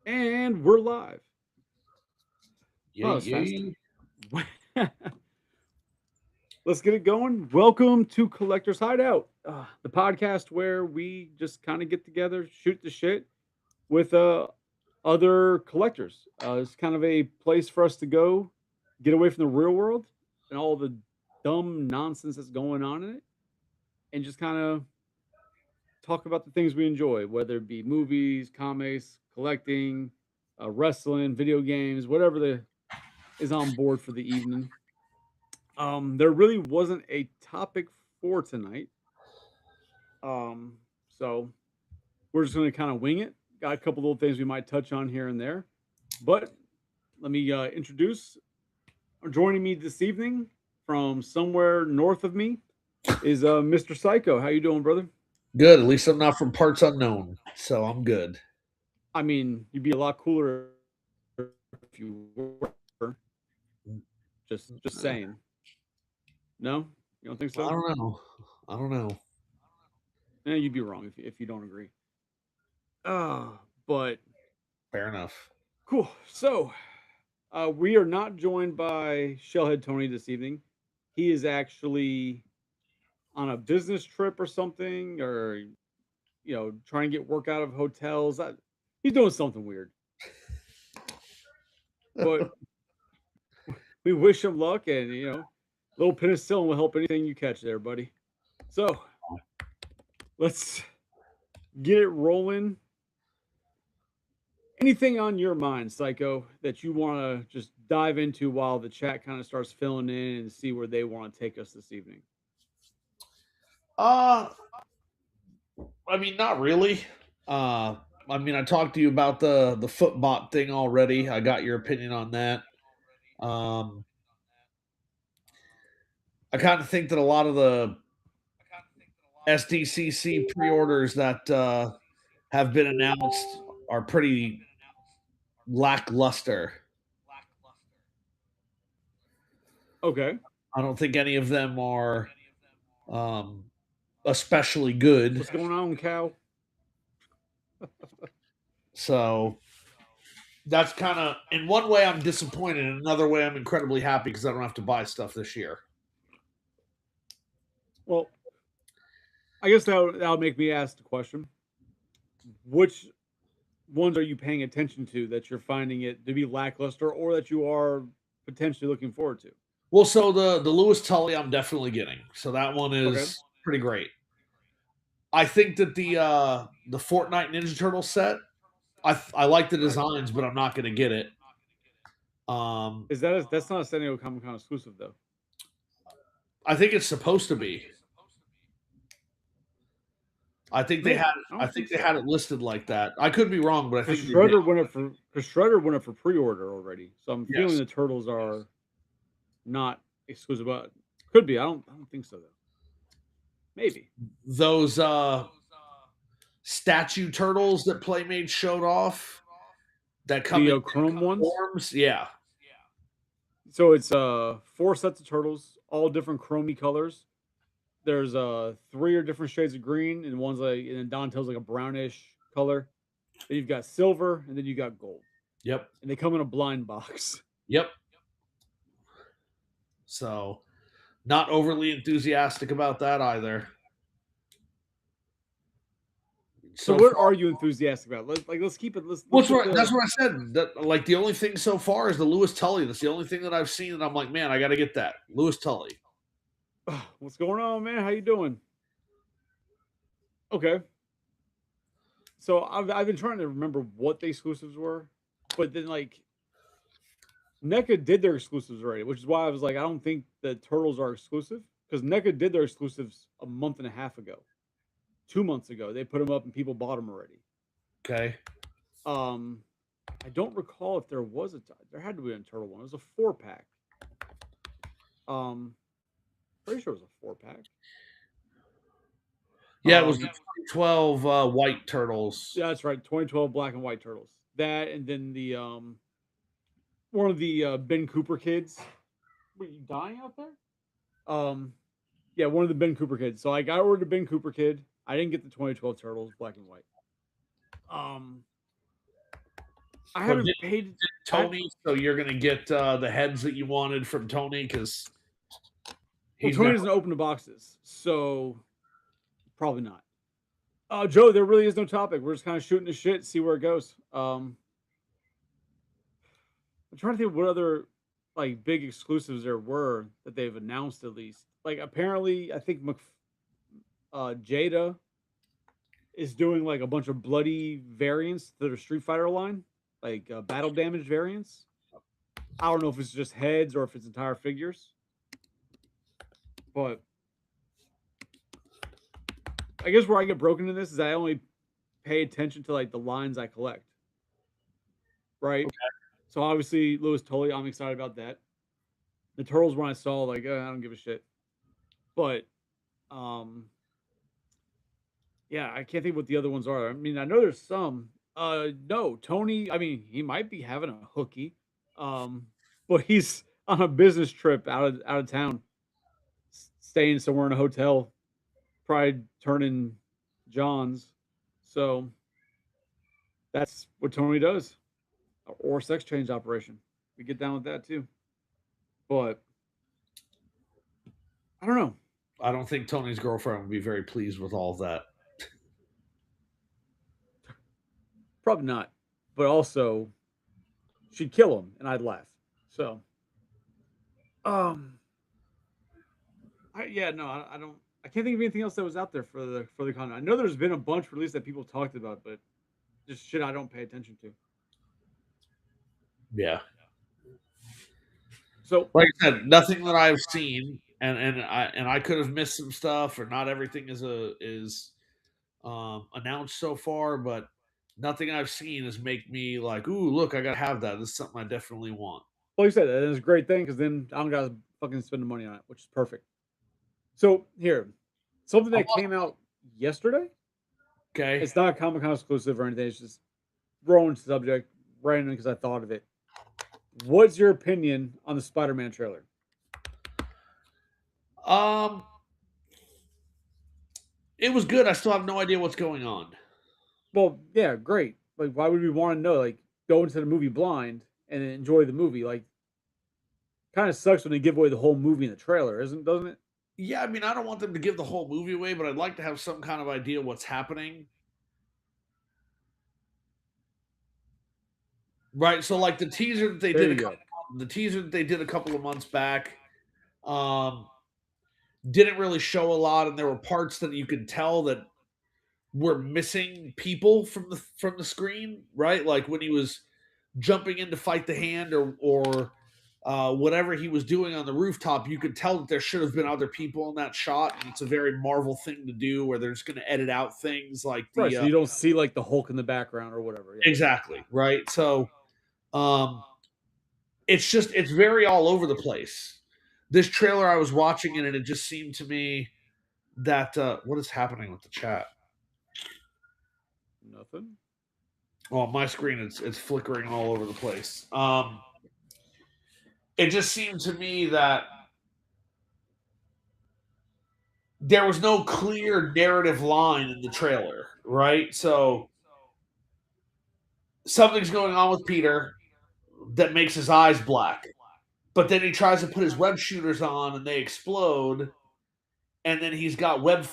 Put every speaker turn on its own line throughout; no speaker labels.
And we're live.
Yay,
Oh, it's fast.
yay.
Let's get it going. Welcome to Collector's Hideout, the podcast where we just kind of get together, shoot the shit with other collectors. It's kind of a place for us to go, get away from the real world and all the dumb nonsense that's going on in it, and just kind of talk about the things we enjoy, whether it be movies, comics, collecting, wrestling, video games, whatever is on board for the evening. There really wasn't a topic for tonight. Um, so we're just going to kind of wing it. Got a couple little things we might touch on here and there. But let me introduce joining me this evening from somewhere north of me is Mr. Psycho. How you doing, brother?
Good. At least I'm not from parts unknown, so I'm good.
I mean, you'd be a lot cooler if you were. Just saying. No, you don't think
I
so?
don't know. I don't know.
You'd be wrong if you don't agree. But
Fair enough.
cool. So we are not joined by Shellhead Tony this evening. He is actually on a business trip or something, or trying to get work out of hotels. He's doing something weird. But we wish him luck, and little penicillin will help anything you catch there, buddy. So let's get it rolling. Anything on your mind, Psycho, that you want to just dive into while the chat kind of starts filling in and see where they want to take us this evening?
Uh I mean not really. I talked to you about the footbot thing already. I got your opinion on that. Um I kind of think that a lot of the SDCC pre-orders that have been announced are pretty lackluster.
Okay.
I don't think any of them are um, especially good.
What's going on, Cal?
So that's kind of, in one way, I'm disappointed. In another way, I'm incredibly happy because I don't have to buy stuff this year.
Well, I guess that'll make me ask the question: which ones are you paying attention to that you're finding it to be lackluster, or that you are potentially looking forward to?
Well, so the Lewis Tully, I'm definitely getting. So that one
Okay.
is pretty great. I think that the Fortnite Ninja Turtle set, I like the designs, but I'm not going to get it.
That's not a San Diego Comic Con exclusive though?
I think it's supposed to be. I think they
Man,
had
I
I
don't think
think they
so.
had it listed like that. I could be wrong, but I
Because
think they did.
Shredder went up for pre-order already, so I'm feeling
Yes.
the turtles are not exclusive. But could be. I don't think so though. Maybe.
Those statue turtles that Playmate showed off that come
The
in
Chrome
different
ones.
forms. Yeah.
So it's four sets of turtles, all different chromey colors. There's three or different shades of green, and one's like, and then Donatel's like a brownish color. Then you've got silver, and then you got gold,
Yep.
and they come in a blind box.
Yep. So not overly enthusiastic about that either.
So
So
what
far,
are you enthusiastic about? Let's keep it. Let's get
that's
the.
what I said. That like the only thing so far is the Lewis Tully. That's the only thing that I've seen that I'm like, man, I got to get that Lewis Tully.
What's going on, man? How you doing? Okay. So I've been trying to remember what the exclusives were, but then like NECA did their exclusives already, which is why I was like, I don't think the Turtles are exclusive because NECA did their exclusives a month and a half ago, 2 months ago. They put them up and people bought them already.
Okay.
Um, I don't recall if there was there had to be a turtle one. It was a 4 pack. Um, pretty sure it was a 4 pack.
Yeah, it was the
Um,
2012 White Turtles.
yeah, that's right. 2012 black and white turtles. That and then the one of the Ben Cooper kids. Were you dying out there? Um, yeah, one of the Ben Cooper kids. So I got ordered a Ben Cooper kid. I didn't get the 2012 turtles, black and white. Um, I
But
haven't paid.
Tony, so you're gonna get the heads that you wanted from Tony because
Well,
he's
Tony
gonna.
doesn't open the boxes, so probably not. Joe, there really is no topic. We're just kind of shooting the shit, see where it goes. I'm trying to think what other like big exclusives there were that they've announced at least. Like apparently, I think Jada is doing like a bunch of bloody variants to their Street Fighter line, like battle damage variants. I don't know if it's just heads or if it's entire figures, but I guess where I get broken in this is I only pay attention to like the lines I collect, right? So obviously Louis Tully, I'm excited about that. The Turtles when I saw like I don't give a shit, but um yeah, I can't think what the other ones are. I mean, I know there's some. No, Tony. I mean, he might be having a hooky, um, but he's on a business trip out of town, staying somewhere in a hotel, probably turning Johns. So that's what Tony does, or sex change operation. We get down with that too, but I don't know.
I don't think Tony's girlfriend would be very pleased with all of that.
Probably not, but also she'd kill him, and I'd laugh. So, um, yeah, no, I don't. I can't think of anything else that was out there for the content. I know there's been a bunch released that people talked about, but just shit I don't pay attention to.
Yeah.
So,
Like I said, nothing that I've seen, and I could have missed some stuff, or not everything is announced so far, but nothing I've seen has make me like, ooh, look, I gotta have that. This is something I definitely want.
like you said, that is a great thing because then I don't gotta fucking spend the money on it, which is perfect. So here, something
I'm
that came out yesterday.
Okay.
It's not a Comic Con exclusive or anything. It's just throwing subject randomly because I thought of it. What's your opinion on the Spider-Man trailer?
Um, it was good. I still have no idea what's going on.
Well, yeah, great. Like, why would we want to know? Like, go into the movie blind and enjoy the movie. Like, kind of sucks when they give away the whole movie in the trailer, doesn't it?
Yeah, I mean, I don't want them to give the whole movie away, but I'd like to have some kind of idea what's happening. Right. So, like the teaser that they
There
did,
you go.
the teaser that they did a couple of months back, um, didn't really show a lot, and there were parts that you could tell that were missing people from the screen. Right, like when he was jumping in to fight the hand, or whatever he was doing on the rooftop, you could tell that there should have been other people in that shot. And it's a very Marvel thing to do, where they're just going to edit out things like
Right.
the
So you don't see like the Hulk in the background or whatever. Yeah.
exactly right. So um, it's very all over the place. This trailer I was watching and it just seemed to me that what is happening with the chat?
Nothing.
Well, my screen it's flickering all over the place. It just seemed to me that there was no clear narrative line in the trailer, right? So something's going on with Peter that makes his eyes black. But then he tries to put his web shooters on and they explode, and then he's got webs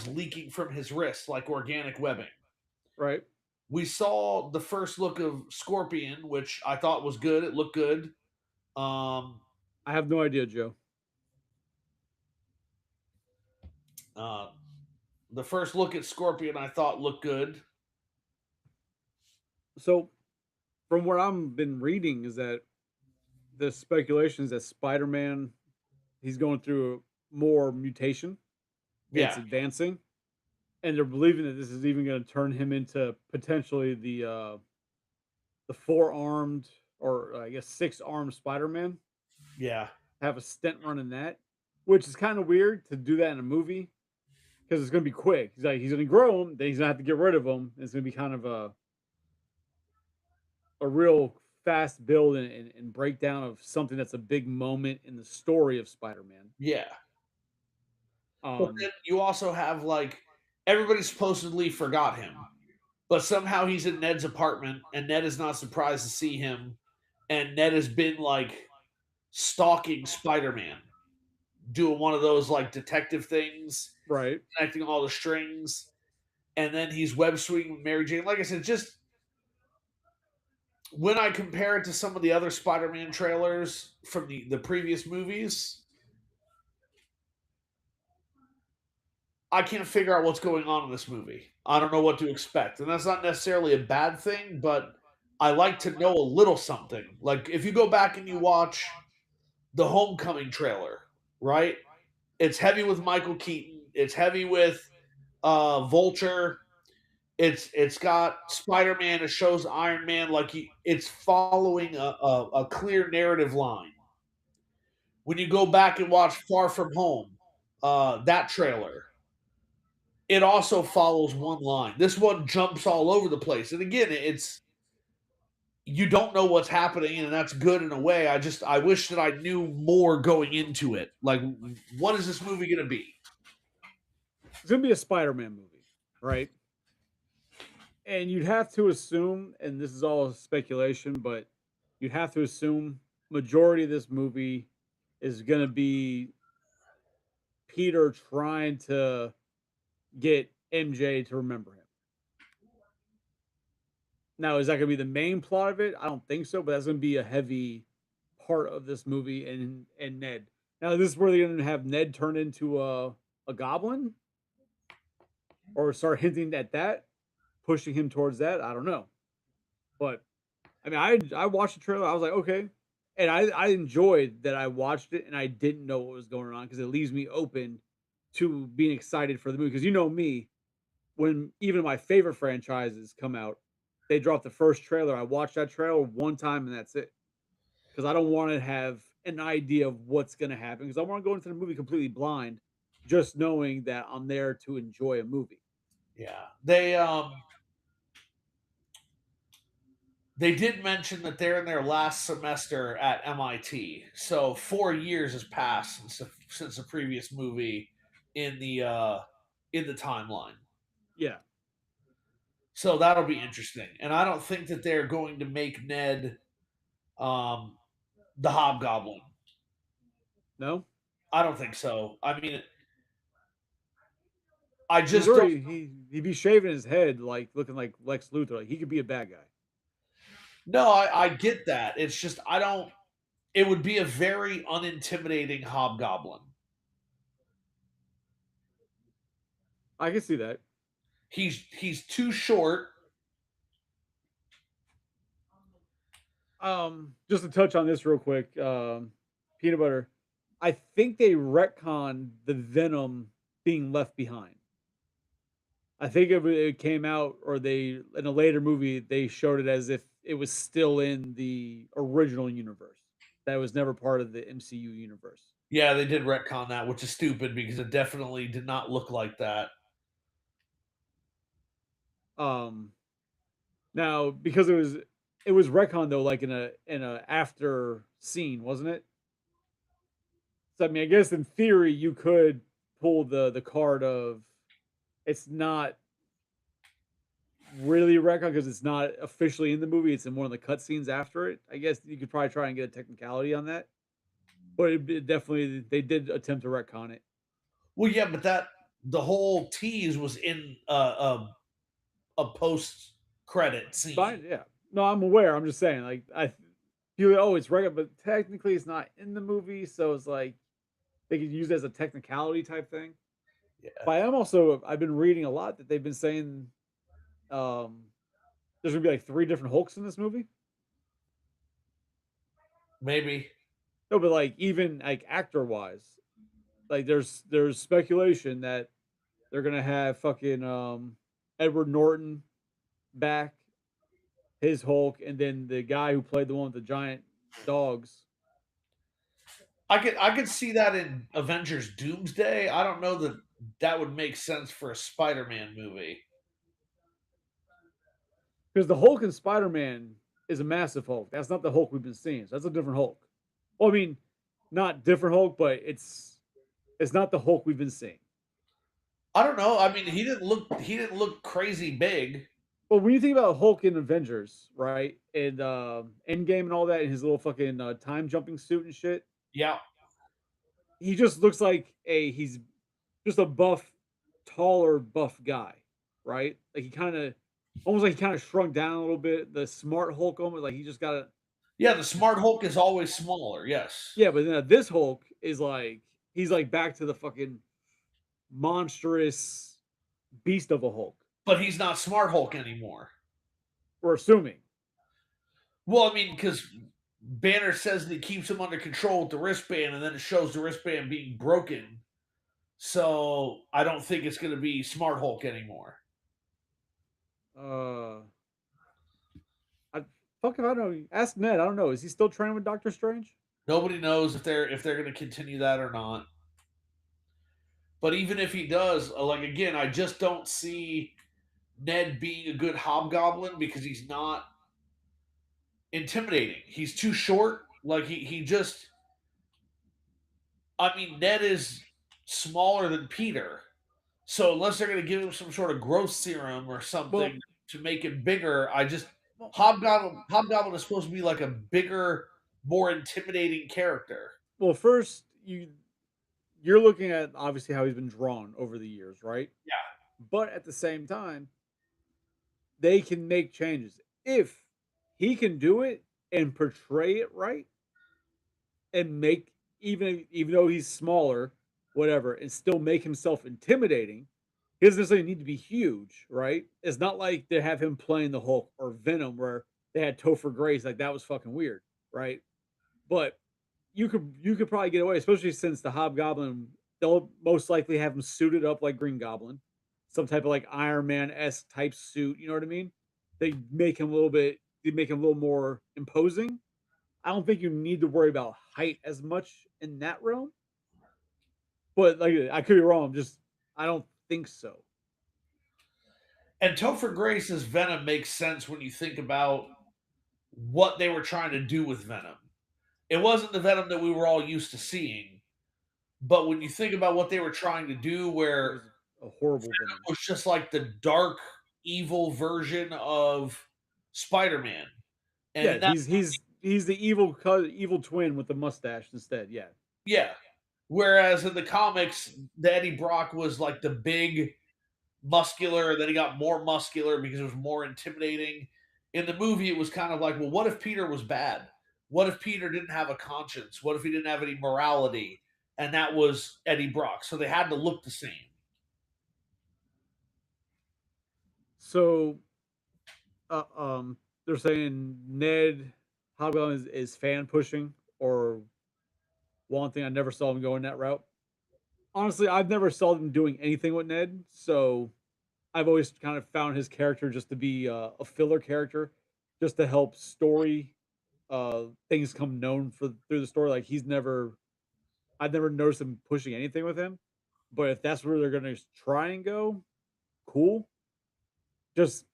leaking from his wrists like organic webbing.
Right.
We saw the first look of Scorpion, which I thought was good. It looked good. Um,
I have no idea, Joe.
uh, the first look at Scorpion I thought looked good.
So, from what I've been reading, is that the speculation is that Spider-Man he's going through more mutation. It's
Yeah,
advancing, and they're believing that this is even going to turn him into potentially the four-armed or I guess six-armed Spider-Man.
yeah,
Have a stint run in that, which is kind of weird to do that in a movie because it's going to be quick. He's going to grow him, then he's going to have to get rid of him. It's going to be kind of a real fast build and breakdown of something that's a big moment in the story of Spider-Man.
yeah. But
Um,
then you also have like everybody supposedly forgot him, but somehow he's in Ned's apartment, and Ned is not surprised to see him, and Ned has been like stalking Spider-Man, doing one of those like detective things,
Right.
connecting all the strings, and then he's web swinging with Mary Jane. Like I said, just when I compare it to some of the other Spider-Man trailers from the previous movies, I can't figure out what's going on in this movie. I don't know what to expect. And that's not necessarily a bad thing, but I like to know a little something. Like if you go back and you watch the Homecoming trailer, right? It's heavy with Michael Keaton. It's heavy with Vulture. It's got Spider-Man. It shows Iron Man. Like it's following a clear narrative line. When you go back and watch Far From Home, that trailer, it also follows one line. This one jumps all over the place. And again, it's you don't know what's happening, and that's good in a way. I wish that I knew more going into it. Like, what is this movie going to be?
It's gonna be a Spider-Man movie, right? And you'd have to assume, and this is all speculation, but you'd have to assume majority of this movie is gonna be Peter trying to get MJ to remember him. Now, is that gonna be the main plot of it? I don't think so, but that's gonna be a heavy part of this movie and Ned. Now, this is where they're gonna have Ned turn into a goblin or start hinting at that, pushing him towards that. I don't know. But I mean, I watched the trailer. I was like, okay, and I enjoyed that I watched it and I didn't know what was going on because it leaves me open to being excited for the movie. Because you know me, when even my favorite franchises come out, they drop the first trailer. I watch that trailer one time and that's it. Because I don't want to have an idea of what's going to happen. Because I want to go into the movie completely blind, just knowing that I'm there to enjoy a movie.
Yeah, they did mention that they're in their last semester at MIT, so 4 years has passed since the previous movie in the timeline.
Yeah.
So that'll be interesting. And I don't think that they're going to make Ned um, the Hobgoblin.
No.
I don't think so. I mean, I
He's
just don't.
already he'd be shaving his head like looking like Lex Luthor. Like he could be a bad guy.
No, I get that. It's just I don't. It would be a very unintimidating Hobgoblin.
I can see that.
He's too short.
Just to touch on this real quick, peanut butter. I think they retconned the Venom being left behind. I think it came out, or they in a later movie they showed it as if it was still in the original universe. That was never part of the MCU universe.
Yeah, they did retcon that, which is stupid because it definitely did not look like that.
Um, Now because it was retcon though, like in a after scene, wasn't it? So I mean, I guess in theory you could pull the card of it's not really retcon because it's not officially in the movie. It's in one of the cutscenes after it. I guess you could probably try and get a technicality on that, but it definitely they did attempt to retcon it.
Well, yeah, but that the whole tease was in a post credit scene.
Fine, yeah. No, I'm aware. I'm just saying, like I feel oh it's retcon, but technically it's not in the movie, so it's like they could use it as a technicality type thing.
Yeah,
But I am also I've been reading a lot that they've been saying um there's gonna be like three different Hulks in this movie.
maybe.
No, but like even like actor wise, like there's speculation that they're gonna have fucking Edward Norton back, his Hulk, and then the guy who played the one with the giant dogs.
I could see that in Avengers Doomsday. I don't know that that would make sense for a Spider-Man movie.
Because the Hulk in Spider Man is a massive Hulk. That's not the Hulk we've been seeing. So that's a different Hulk. Well, I mean, not different Hulk, but it's not the Hulk we've been seeing.
I don't know. I mean, he didn't look crazy big.
Well, when you think about Hulk in Avengers, right, and Endgame and all that, and his little fucking time jumping suit and shit,
Yeah.
he just looks like he's just a buff, taller, buff guy, right? Like he kind of almost like he kind of shrunk down a little bit. The smart Hulk almost like he just got a
Yeah, the smart Hulk is always smaller, yes.
yeah, but then this Hulk is like he's like back to the fucking monstrous beast of a Hulk.
But he's not smart Hulk anymore.
We're assuming.
Well, I mean, because Banner says that he keeps him under control with the wristband, and then it shows the wristband being broken. So I don't think it's going to be Smart Hulk anymore.
Uh, I fuck if I know. Ask Ned. I don't know. Is he still training with Doctor Strange?
Nobody knows if they're going to continue that or not. But even if he does, like again, I just don't see Ned being a good Hobgoblin because he's not intimidating. He's too short. Like he just I mean, Ned is smaller than Peter. So unless they're going to give him some sort of growth serum or
Well,
something to make him bigger, I just
well,
Hobgoblin is supposed to be like a bigger, more intimidating character.
well, first you're looking at obviously how he's been drawn over the years, right?
Yeah.
But at the same time, they can make changes if he can do it and portray it right and make even though he's smaller, whatever, and still make himself intimidating. He doesn't necessarily need to be huge, right? It's not like they have him playing the Hulk or Venom where they had Topher Grace, like that was fucking weird, right? But you could probably get away, especially since the Hobgoblin, they'll most likely have him suited up like Green Goblin, some type of like Iron Man esque type suit. You know what I mean? They make him a little more imposing. I don't think you need to worry about height as much in that realm. But like I could be wrong. Just I don't think so.
And Topher Grace's Venom makes sense when you think about what they were trying to do with Venom. It wasn't the Venom that we were all used to seeing, but when you think about what they were trying to do,
It
where
was a horrible
it
Venom.
was just like the dark, evil version of Spider-Man. And
Yeah,
in that,
he's the evil twin with the mustache instead. Yeah.
yeah. Whereas in the comics, the Eddie Brock was like the big, muscular, and then he got more muscular because it was more intimidating. In the movie, it was kind of like, well, what if Peter was bad? What if Peter didn't have a conscience? What if he didn't have any morality? And that was Eddie Brock. So they had to look the same.
So they're saying Ned Hobgoblin is fan pushing or one thing I never saw him go in that route. Honestly, I've never saw them doing anything with Ned, so I've always kind of found his character just to be a filler character, just to help story things come known for through the story. Like I've never noticed him pushing anything with him. But if that's where they're gonna try and go, cool. Just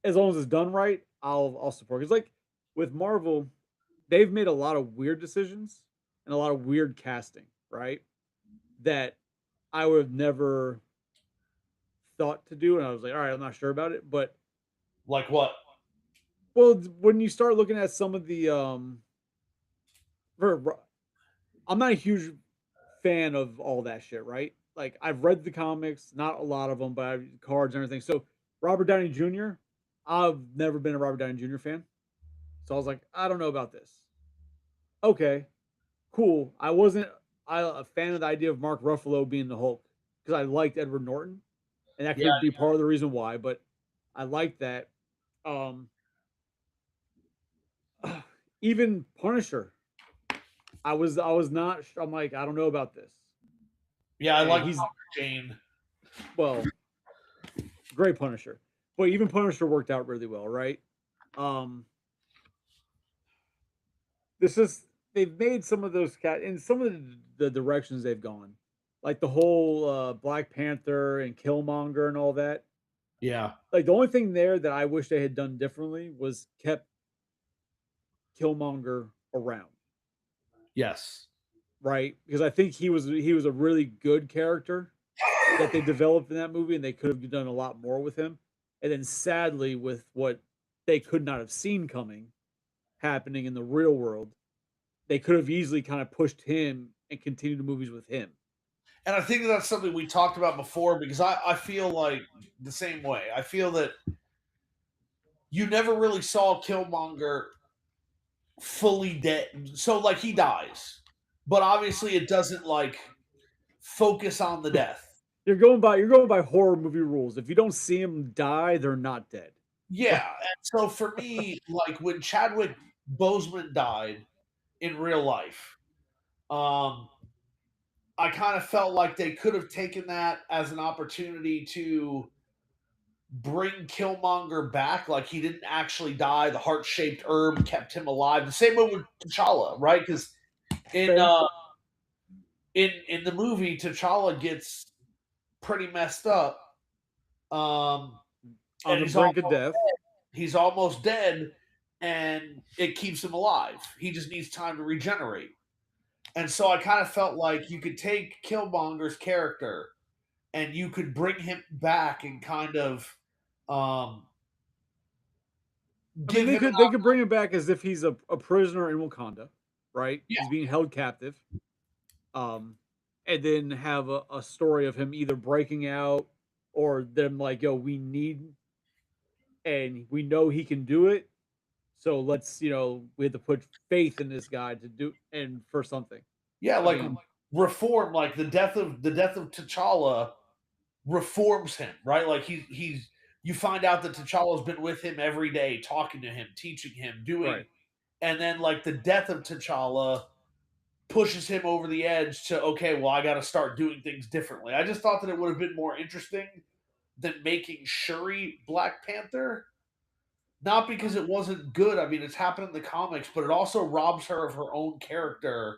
as long as it's done right, I'll support. Because like with Marvel, they've made a lot of weird decisions and a lot of weird casting, right? That I would have never thought to do, and I was like, all right, I'm not sure about it. But
Like what?
well, when you start looking at some of the for, I'm not a huge fan of all that shit, right? Like I've read the comics, not a lot of them, but I've cards and everything. So Robert Downey Jr. I've never been a Robert Downey Jr. fan, so I was like, I don't know about this. Okay, cool. I wasn't a fan of the idea of Mark Ruffalo being the Hulk because I liked Edward Norton, and that
Yeah.
could be part of the reason why. But I liked that. Um, even Punisher, I was not. I'm like, I don't know about this,
Yeah, I
and
like
he's
Jane.
well, great Punisher, but even Punisher worked out really well, right? Um, this is they've made some of those cat in some of the directions they've gone, like the whole Black Panther and Killmonger and all that.
Yeah.
Like the only thing there that I wish they had done differently was kept Killmonger around,
Yes.
right? Because I think he was a really good character that they developed in that movie, and they could have done a lot more with him. And then sadly, with what they could not have seen coming happening in the real world, they could have easily kind of pushed him and continued the movies with him.
And I think that's something we talked about before because I feel like the same way. I feel that you never really saw Killmonger fully dead. So like he dies, but obviously it doesn't like focus on the death.
You're going by horror movie rules. If you don't see them die, they're not dead.
Yeah, and so for me, like when Chadwick Boseman died in real life, um, I kind of felt like they could have taken that as an opportunity to bring Killmonger back. Like he didn't actually die. The heart shaped herb kept him alive. The same way with T'Challa, right? Because in
Fair.
in the movie, T'Challa gets pretty messed up.
On
And
the brink of death.
he's almost dead, and it keeps him alive. He just needs time to regenerate. And so I kind of felt like you could take Killmonger's character and you could bring him back and kind of um,
I mean,
give
they
him an
could they could bring him back as if he's a prisoner in Wakanda, right?
yeah,
He's being held captive. Um, and then have a story of him either breaking out or them like, yo, we need and we know he can do it. So let's, we have to put faith in this guy to do and for something.
yeah,
I
like
mean,
reform, like the death of T'Challa reforms him, right? Like he's you find out that T'Challa's been with him every day, talking to him, teaching him, doing,
right.
and then like the death of T'Challa pushes him over the edge to okay, well, I got to start doing things differently. I just thought that it would have been more interesting than making Shuri Black Panther. Not because it wasn't good. I mean, it's happened in the comics, but it also robs her of her own character.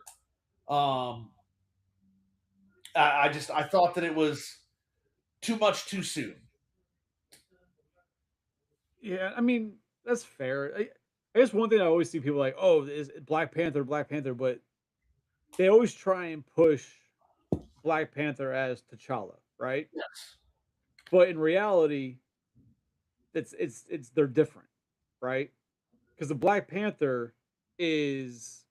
Um, I thought that it was too much too soon.
Yeah, I mean, that's fair. I guess one thing I always see people like, oh, is Black Panther, Black Panther, but they always try and push Black Panther as T'Challa, right?
Yes.
But in reality, it's they're different, right? Because the Black Panther is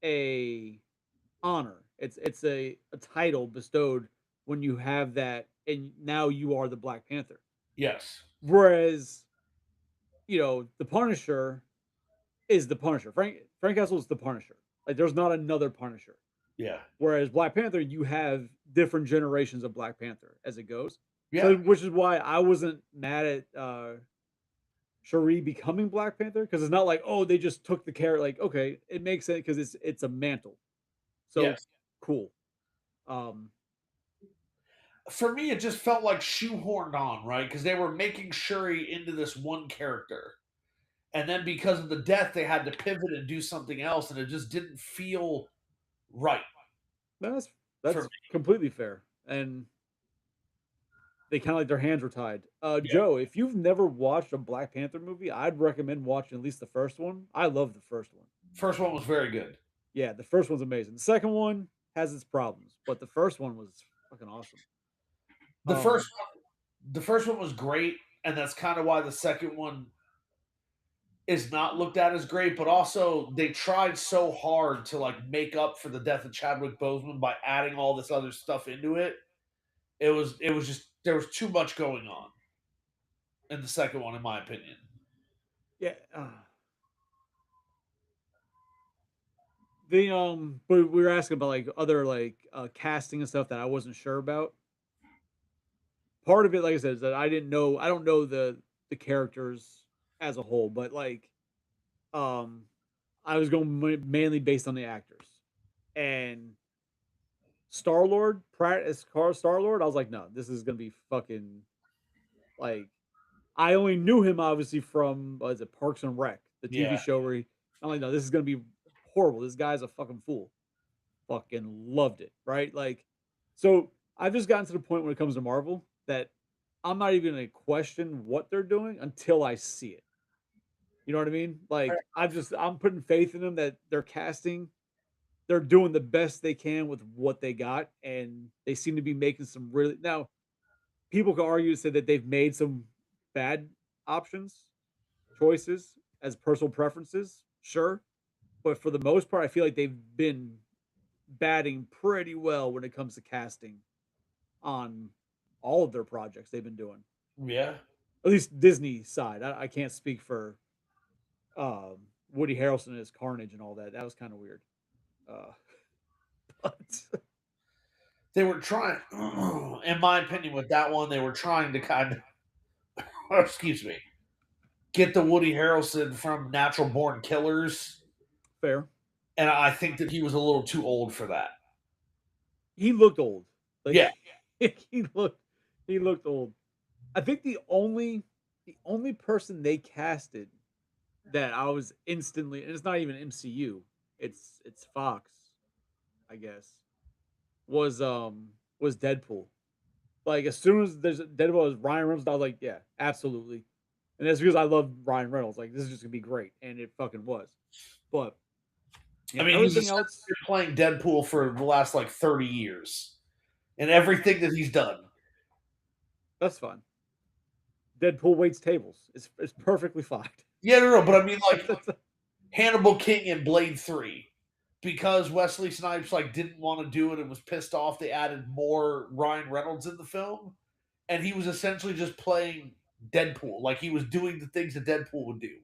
a honor. It's a title bestowed when you have that, and now you are the Black Panther.
Yes.
Whereas the Punisher is the Punisher. Frank Castle is the Punisher. Like there's not another Punisher.
Yeah.
Whereas Black Panther, you have different generations of Black Panther as it goes. So
Yeah.
which is why I wasn't mad at Shuri becoming Black Panther because it's not like, oh, they just took the character. Like, okay, it makes sense because it's a mantle. So
Yes.
cool. Um,
For me, it just felt like shoehorned on, right? Because they were making Shuri into this one character. And then because of the death, they had to pivot and do something else, and it just didn't feel right
that's
for me.
that's completely fair, and they kind of like their hands were tied.
Yeah.
Joe, if you've never watched a Black Panther movie, I'd recommend watching at least the first one. I love the first one.
First one was very good.
Yeah, the first one's amazing. The second one has its problems, but the first one was fucking awesome.
The first
Um,
the first one was great, and that's kind of why the second one is not looked at as great, but also they tried so hard to like make up for the death of Chadwick Boseman by adding all this other stuff into it. It was just there was too much going on in the second one, in my opinion.
yeah, but we were asking about like other like casting and stuff that I wasn't sure about. Part of it, like I said, is that I didn't know. I don't know the characters as a whole, but like um, I was going mainly based on the actors and Star Lord Pratt as Star Lord. I was like, no, this is gonna be fucking like. I only knew him obviously from what is it Parks and Rec, the TV
Yeah.
show where I'm like, no, this is gonna be horrible. This guy's a fucking fool. Fucking loved it, right? Like, so I've just gotten to the point when it comes to Marvel that I'm not even gonna question what they're doing until I see it. You know what I mean? Like, I'm putting faith in them that they're casting, they're doing the best they can with what they got, and they seem to be making some really now. People can argue and say that they've made some bad options, choices as personal preferences, sure. But for the most part, I feel like they've been batting pretty well when it comes to casting on all of their projects they've been doing.
Yeah.
At least Disney side. I can't speak for Woody Harrelson as Carnage and all that. That was kind of weird. Uh, but
They were trying, in my opinion, with that one, they were trying to kind of, excuse me, get the Woody Harrelson from Natural Born Killers.
fair.
And I think that he was a little too old for that.
He looked old. Like
Yeah.
he looked old. I think the only person they casted that I was instantly, and it's not even MCU, it's Fox, I guess, was Deadpool. Like as soon as there's Deadpool as Ryan Reynolds, I was like, yeah, absolutely. And that's because I love Ryan Reynolds. Like this is just gonna be great, and it fucking was. But yeah,
I mean, he's
everything
essentially
else,
been playing Deadpool for the last like 30 years and everything that he's done.
that's fine. Deadpool waits tables. It's perfectly fine.
Yeah, no, but I mean, like Hannibal King in Blade 3. Because Wesley Snipes like didn't want to do it and was pissed off, they added more Ryan Reynolds in the film, and he was essentially just playing Deadpool, like he was doing the things that Deadpool would do.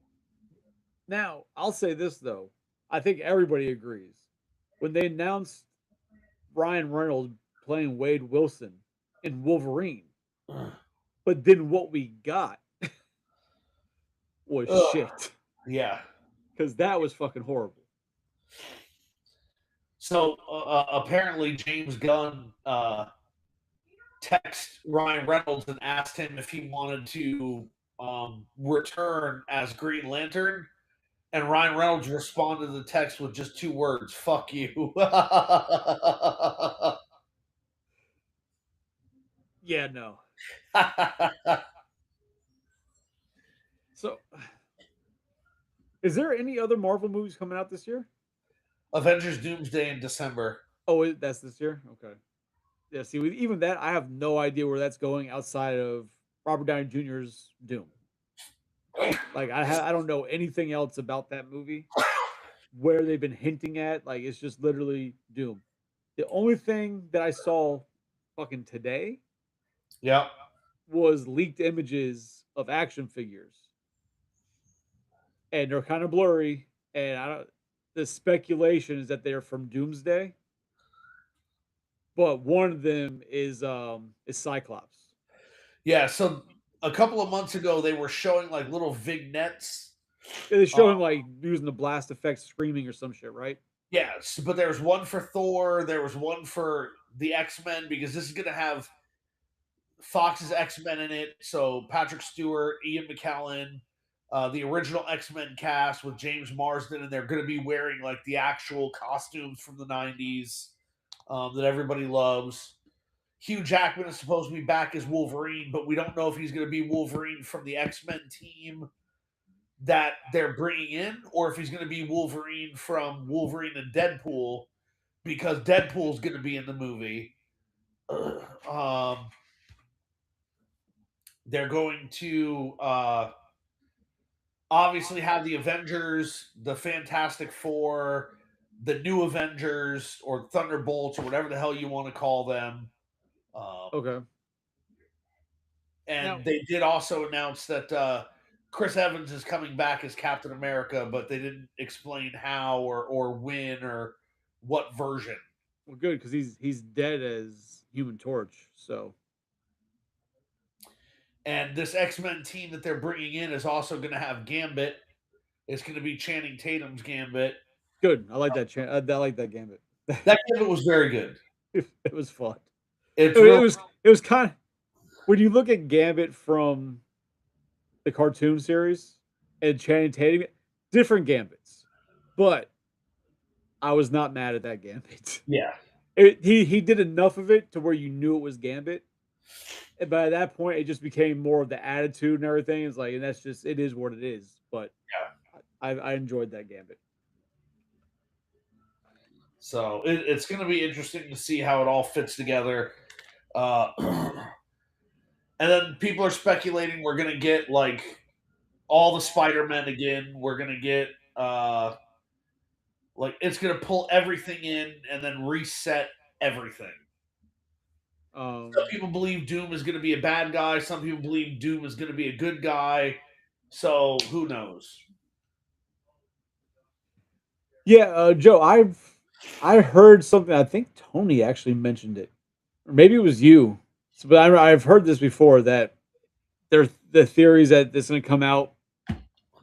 Now, I'll say this though. I think everybody agrees. When they announced Ryan Reynolds playing Wade Wilson in Wolverine, but then what we got was
Ugh.
shit.
Yeah.
Because that was fucking horrible.
So apparently James Gunn texted Ryan Reynolds and asked him if he wanted to return as Green Lantern. And Ryan Reynolds responded to the text with just 2 words: "Fuck you."
Yeah, no. So, is there any other Marvel movies coming out this year?
Avengers Doomsday in December.
Oh, that's this year? Okay. Yeah, see, even that, I have no idea where that's going outside of Robert Downey Jr.'s Doom. Like, I don't know anything else about that movie, where they've been hinting at. Like, it's just literally Doom. The only thing that I saw fucking today
Yep.
was leaked images of action figures, and they're kind of blurry. And I don't. The speculation is that they're from Doomsday, but one of them is Cyclops.
Yeah, so a couple of months ago they were showing like little vignettes.
They show him like using the blast effect, screaming or some shit, right?
Yes, but there was one for Thor, there was one for the X-Men, because this is going to have Fox's X-Men in it. So Patrick Stewart, Ian McKellen, the original X-Men cast with James Marsden, and they're going to be wearing like the actual costumes from the 90s that everybody loves. Hugh Jackman is supposed to be back as Wolverine, but we don't know if he's going to be Wolverine from the X-Men team that they're bringing in, or if he's going to be Wolverine from Wolverine and Deadpool, because Deadpool's going to be in the movie. They're going to obviously have the Avengers, the Fantastic Four, the New Avengers, or Thunderbolts, or whatever the hell you want to call them.
Okay.
And
Now-
they did also announce that Chris Evans is coming back as Captain America, but they didn't explain how or when or what version.
Well, good because he's dead as Human Torch. So,
And this X-Men team that they're bringing in is also going to have Gambit. It's going to be Channing Tatum's Gambit.
good. I like that. I like that Gambit.
That Gambit was very good.
It was fun.
It
was kind of when you look at Gambit from the cartoon series and Channing Tatum, different Gambits, but I was not mad at that Gambit.
Yeah.
He did enough of it to where you knew it was Gambit. And by that point, it just became more of the attitude and everything. It's like, and that's just, it is what it is. But
yeah,
I enjoyed that Gambit.
So it's going to be interesting to see how it all fits together. And then people are speculating we're gonna get like all the Spider-Men again. We're gonna get like it's gonna pull everything in and then reset everything. Some people believe Doom is gonna be a bad guy. Some people believe Doom is gonna be a good guy. So who knows?
Yeah, Joe, I heard something. I think Tony actually mentioned it, or maybe it was you. So, but I've heard this before that there's the theories that it's going to come out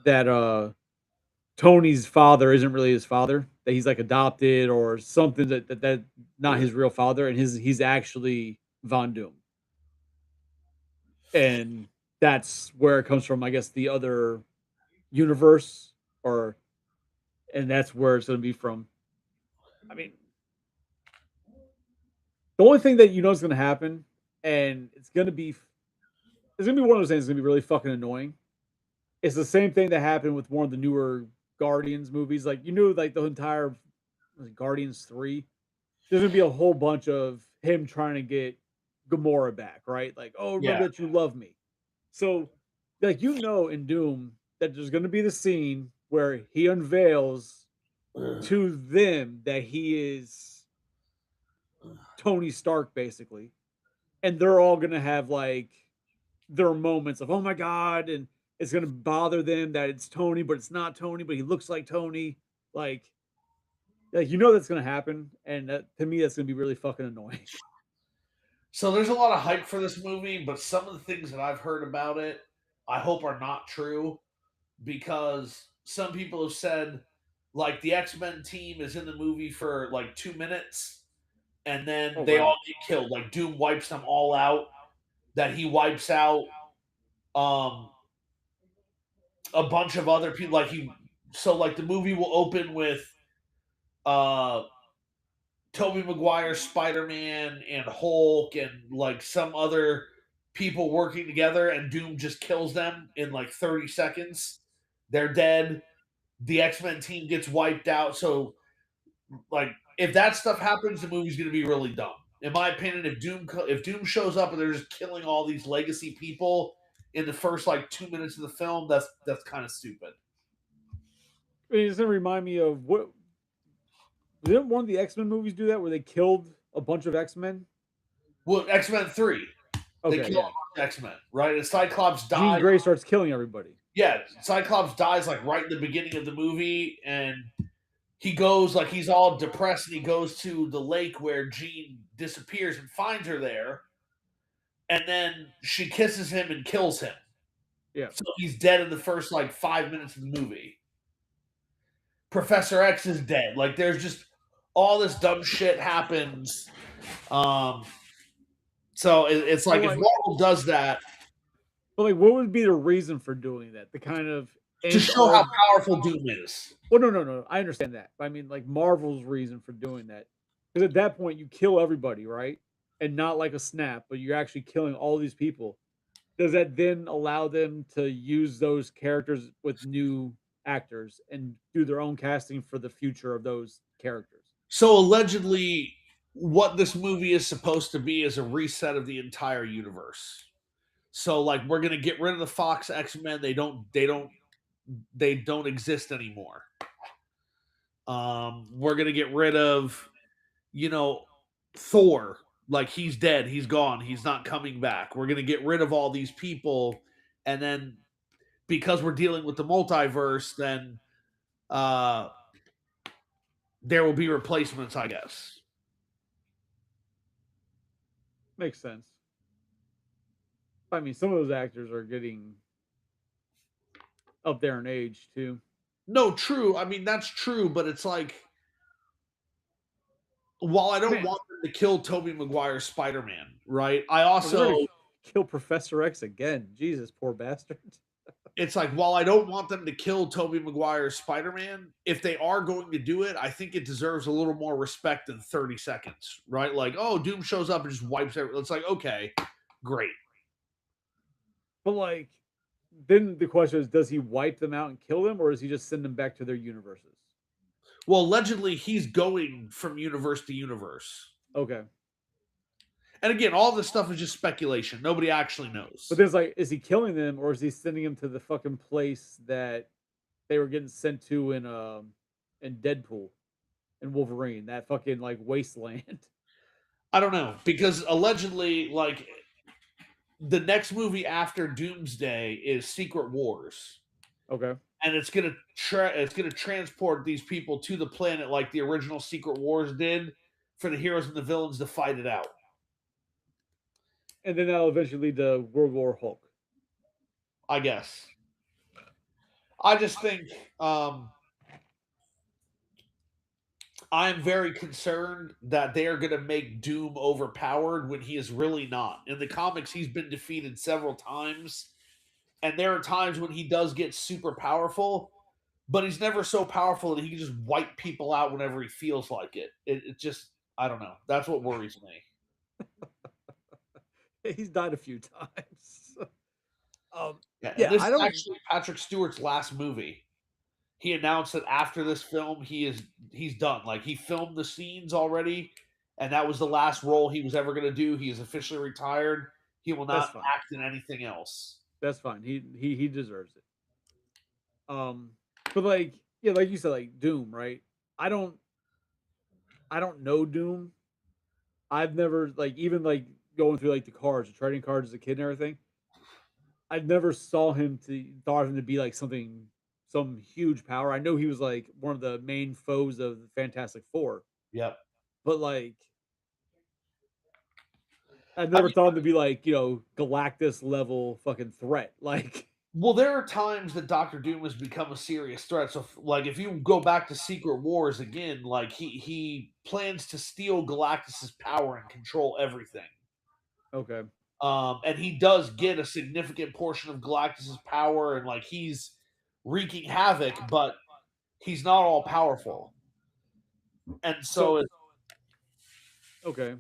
that Tony's father isn't really his father, that he's like adopted or something that not his real father, and he's actually Von Doom, and that's where it comes from. I guess the other universe, or and that's where it's going to be from. I mean, the only thing that you know is going to happen, and it's going to be one of those things. It's going to be really fucking annoying. It's the same thing that happened with one of the newer Guardians movies. Like you knew, like the entire Guardians 3, there's gonna be a whole bunch of him trying to get Gamora back, right? Like, oh,
Yeah.
remember that you love me. So, like in Doom that there's gonna be the scene where he unveils to them that he is Tony Stark, basically, and they're all gonna have like their moments of oh my god, and it's gonna bother them that it's Tony, but it's not Tony, but he looks like Tony. Like that's gonna happen, and to me, that's gonna be really fucking annoying.
So there's a lot of hype for this movie, but some of the things that I've heard about it, I hope are not true because some people have said like the X-Men team is in the movie for like 2 minutes and then
Oh
they
wow.
all get killed. Like Doom wipes them all out. That he wipes out um a bunch of other people. Like the movie will open with uh Tobey Maguire, Spider Man, and Hulk, and like some other people working together, and Doom just kills them in like 30 seconds. They're dead. The X Men team gets wiped out. So, like, if that stuff happens, the movie's going to be really dumb. In my opinion, if Doom shows up and they're just killing all these legacy people in the first like 2 minutes of the film, that's kind of stupid.
It's gonna remind me of what didn't one of the X Men movies do that where they killed a bunch of X Men?
Well, X Men 3, they
Okay,
kill
yeah.
X Men, right? And Cyclops
Jean
dies.
Grey starts killing everybody.
Yeah, Cyclops dies like right in the beginning of the movie, and he goes like he's all depressed, and he goes to the lake where Jean disappears and finds her there, and then she kisses him and kills him.
Yeah.
So he's dead in the first like 5 minutes of the movie. Professor X is dead. Like there's just all this dumb shit happens. So it's like if Marvel does that,
But like, what would be the reason for doing that? The kind of
to show how powerful Doom is.
Well, no. I understand that. But I mean, like Marvel's reason for doing that, because at that point you kill everybody, right? And not like a snap, but you're actually killing all these people. Does that then allow them to use those characters with new actors and do their own casting for the future of those characters?
So allegedly, what this movie is supposed to be is a reset of the entire universe. So like we're gonna get rid of the Fox X-Men. They don't exist anymore. We're gonna get rid of, Thor. Like he's dead, he's gone, he's not coming back. We're gonna get rid of all these people, and then because we're dealing with the multiverse, then there will be replacements, I guess.
Makes sense. I mean, some of those actors are getting up there in age too.
No, true. I mean, that's true, but it's like, while I don't want them to kill Tobey Maguire's Spider-Man, right? I also
kill Professor X again. Jesus, poor bastard.
It's like, while I don't want them to kill Tobey Maguire's Spider-Man, if they are going to do it, I think it deserves a little more respect than 30 seconds, right? Like, oh, Doom shows up and just wipes everything. It's like, okay, great.
But like, then the question is, does he wipe them out and kill them, or does he just send them back to their universes?
Well, allegedly, he's going from universe to universe.
Okay.
And again, all this stuff is just speculation. Nobody actually knows.
But there's like, is he killing them or is he sending them to the fucking place that they were getting sent to in Deadpool and Wolverine, that fucking like wasteland?
I don't know, because allegedly, like, the next movie after Doomsday is Secret Wars.
Okay.
And it's gonna transport these people to the planet like the original Secret Wars did, for the heroes and the villains to fight it out.
And then that'll eventually lead to World War Hulk.
I guess. I just think I'm very concerned that they are going to make Doom overpowered when he is really not. In the comics, he's been defeated several times, and there are times when he does get super powerful, but he's never so powerful that he can just wipe people out whenever he feels like it. It just, I don't know. That's what worries me.
He's died a few times.
Yeah, this is actually Patrick Stewart's last movie. He announced that after this film, he's done. Like, he filmed the scenes already, and that was the last role he was ever going to do. He is officially retired. He will not act in anything else.
That's fine. He deserves it. But like, yeah, like you said, like Doom, right? I don't know Doom. I've never, like, even like going through like the cards, the trading cards as a kid and everything. I never thought of him to be like some huge power. I know he was like one of the main foes of the Fantastic Four.
Yep.
But like, I never thought him to be like, Galactus level fucking threat. Like,
well, there are times that Doctor Doom has become a serious threat. So, like, if you go back to Secret Wars again, like, he plans to steal Galactus's power and control everything.
Okay.
And he does get a significant portion of Galactus's power, and like, he's wreaking havoc, but he's not all powerful. And so
okay.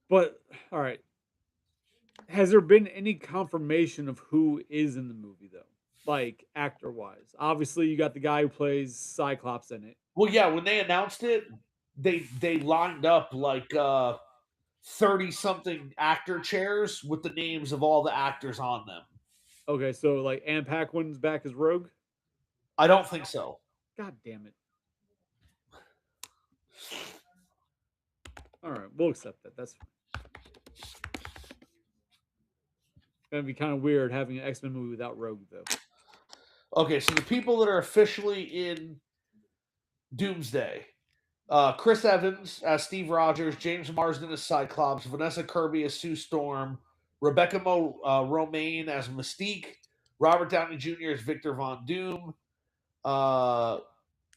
But all right. Has there been any confirmation of who is in the movie though? Like, actor wise? Obviously you got the guy who plays Cyclops in it.
Well, yeah, when they announced it, they lined up like 30-something actor chairs with the names of all the actors on them.
Okay, so like Anne Paquin's back as Rogue?
I don't think so.
God damn it. All right, we'll accept that. That's fine. Gonna be kind of weird having an X-Men movie without Rogue, though.
Okay, so the people that are officially in Doomsday: Chris Evans as Steve Rogers, James Marsden as Cyclops, Vanessa Kirby as Sue Storm, Rebecca Romaine as Mystique, Robert Downey Jr. as Victor Von Doom,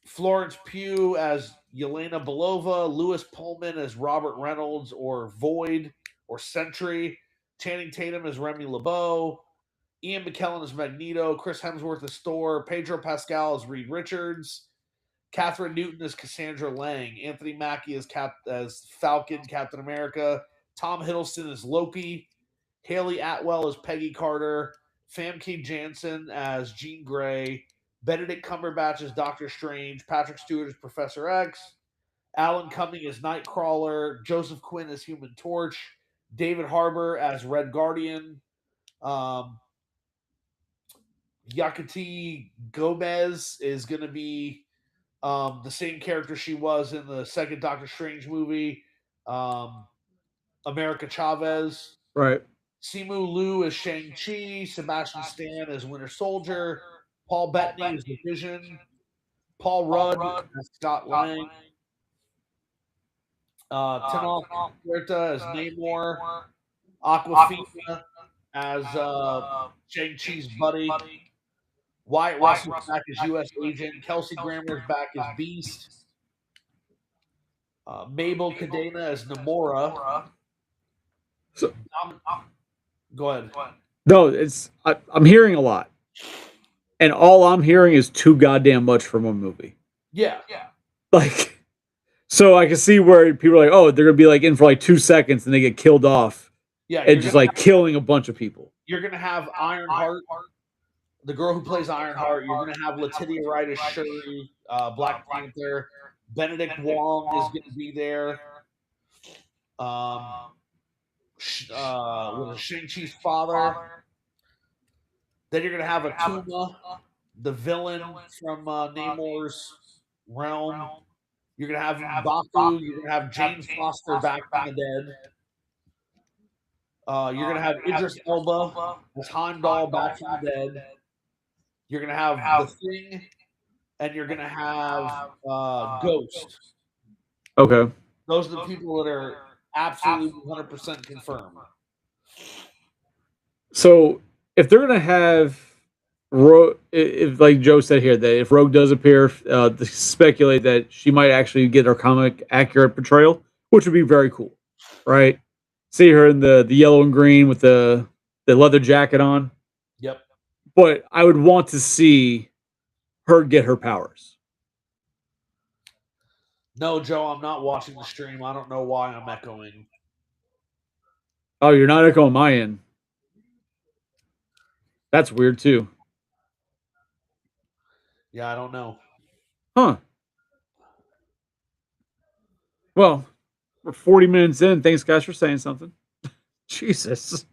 Florence Pugh as Yelena Belova, Lewis Pullman as Robert Reynolds or Void or Sentry, Channing Tatum as Remy LeBeau, Ian McKellen as Magneto, Chris Hemsworth as Thor, Pedro Pascal as Reed Richards, Catherine Newton as Cassandra Lang, Anthony Mackie as Falcon, Captain America, Tom Hiddleston as Loki, Haley Atwell as Peggy Carter, Famke Janssen as Jean Grey, Benedict Cumberbatch as Doctor Strange, Patrick Stewart as Professor X, Alan Cumming as Nightcrawler, Joseph Quinn as Human Torch, David Harbour as Red Guardian, Yakati Gomez is going to be the same character she was in the second Doctor Strange movie, America Chavez.
Right.
Simu Liu as Shang-Chi, Sebastian Stan as Winter Soldier, Paul Bettany as the Vision, Paul Rudd as Scott Lang, Tenoch Huerta as Namor, Aquafina as Shang-Chi's buddy, Wyatt Russell's back as U.S. Agent, Kelsey Grammer's back as Beast, Mabel Cadena as Namora.
So,
go ahead.
No, I'm hearing a lot. And all I'm hearing is too goddamn much for one movie.
Yeah.
Like, so I can see where people are like, oh, they're going to be like in for like 2 seconds and they get killed off.
Yeah.
And just like killing a bunch of people.
You're going to have Ironheart, the girl who plays Ironheart. You're going to have Letitia Wright as Shuri, Black Panther. Benedict Wong is going to be there. Shang-Chi's father. Then you're going to have Atuma, the villain from Namor's realm. You're going to have M'Baku. You're going to have Jane Foster back from the dead. You're going to have Idris Elba as Heimdall back from the dead. You're going to have The Thing, and you're going to have Ghost.
Okay.
Those are the people that are absolutely 100% confirmed.
So if they're gonna have if like Joe said here that if Rogue does appear, to speculate that she might actually get her comic accurate portrayal, which would be very cool, right? See her in the yellow and green with the leather jacket on.
Yep.
But I would want to see her get her powers.
No, Joe, I'm not watching the stream. I don't know why I'm echoing.
Oh, you're not echoing my end. That's weird too.
Yeah, I don't know.
Huh. Well, we're 40 minutes in. Thanks, guys, for saying something. Jesus.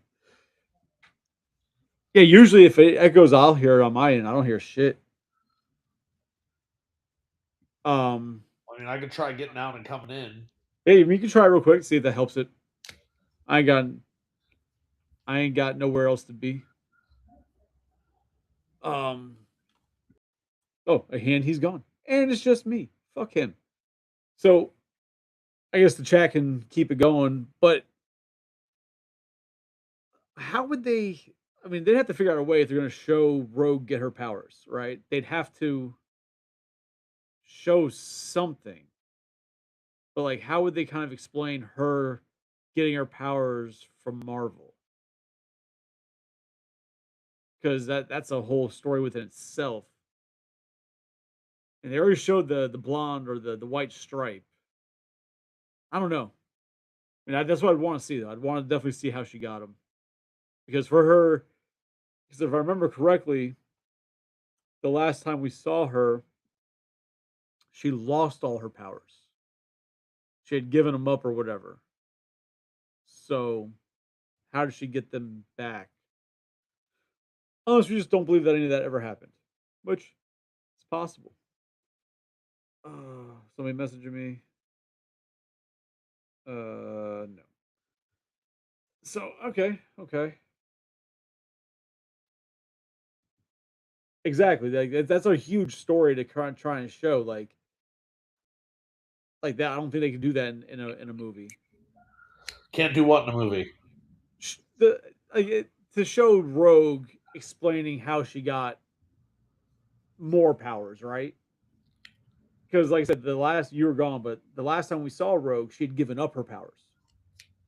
Yeah, usually if it echoes, I'll hear it on my end. I don't hear shit.
I mean, I could try getting out and coming in.
Hey, you can try real quick, see if that helps it. I ain't got nowhere else to be. Oh, he's gone. And it's just me. Fuck him. So I guess the chat can keep it going, but how would they? I mean, they'd have to figure out a way if they're going to show Rogue get her powers, right? They'd have to show something. But like, how would they kind of explain her getting her powers from Marvel? Because that's a whole story within itself. And they already showed the blonde or the white stripe. I don't know. I mean, that's what I'd want to see though. I'd want to definitely see how she got them. Because for her, because if I remember correctly, the last time we saw her, she lost all her powers. She had given them up or whatever. So, how did she get them back? Unless we just don't believe that any of that ever happened, which is possible. Somebody messaging me. No. So okay. Exactly. Like that's a huge story to try and show. Like that. I don't think they can do that in a movie.
Can't do what in a movie?
To show Rogue explaining how she got more powers, right? Because, like I said, you were gone, but the last time we saw Rogue, she had given up her powers.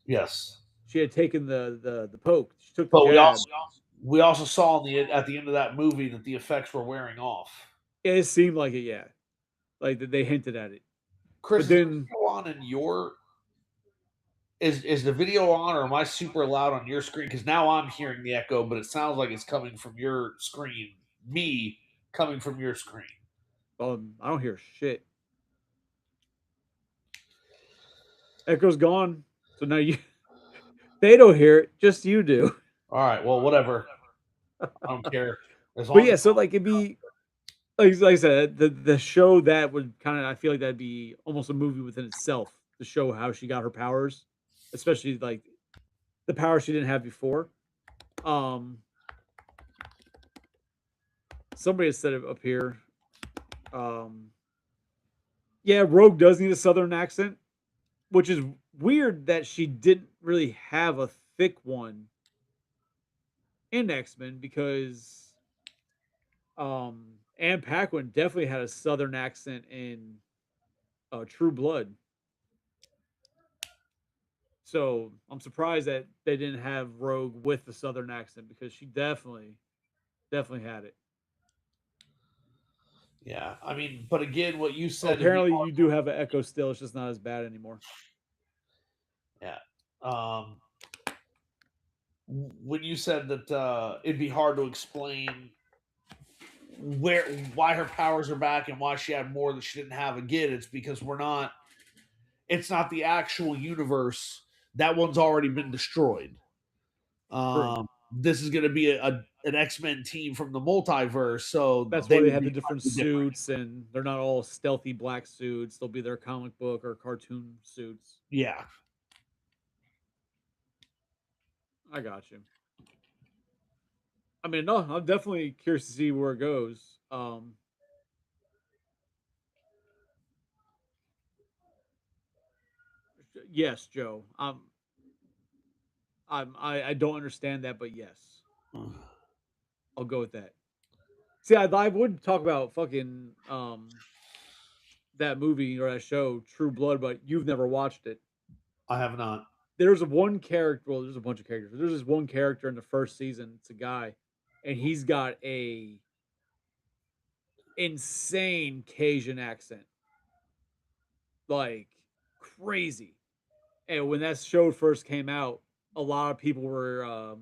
Yes,
she had taken the poke. She took the
but
jab.
we also saw at the end of that movie that the effects were wearing off.
It seemed like it, yeah. Like they hinted at it.
Chris, but then is the video on, or am I super loud on your screen? Because now I'm hearing the echo, but it sounds like it's coming from your screen. Me coming from your screen.
I don't hear shit. Echo's gone, so now they don't hear it. Just you do.
All right. Well, whatever. I don't care.
But yeah, so like it'd be like I said, the show that would kind of, I feel like that'd be almost a movie within itself to show how she got her powers, especially like the power she didn't have before. Somebody has said it up here. Yeah, Rogue does need a southern accent, which is weird that she didn't really have a thick one in X-Men, because Anne Paquin definitely had a southern accent in True Blood. So I'm surprised that they didn't have Rogue with the southern accent, because she definitely had it.
Yeah, I mean, but again, what you said.
Apparently, you do have an echo still. It's just not as bad anymore.
Yeah. When you said that it'd be hard to explain why her powers are back and why she had more that she didn't have again, it's because it's not the actual universe That one's already been destroyed.
True.
This is going to be an X-Men team from the multiverse, so
That's
they
why they
will
have
be
the different
slightly different.
suits, and they're not all stealthy black suits. They'll be their comic book or cartoon suits.
Yeah.
I got you. I mean, no, I'm definitely curious to see where it goes. Yes, Joe. I don't understand that, but yes, I'll go with that. See, I would talk about fucking that movie or that show, True Blood, but you've never watched it.
I have not.
There's one character. Well, there's a bunch of characters. But there's this one character in the first season. It's a guy, and he's got a insane Cajun accent, like crazy. And when that show first came out, a lot of people were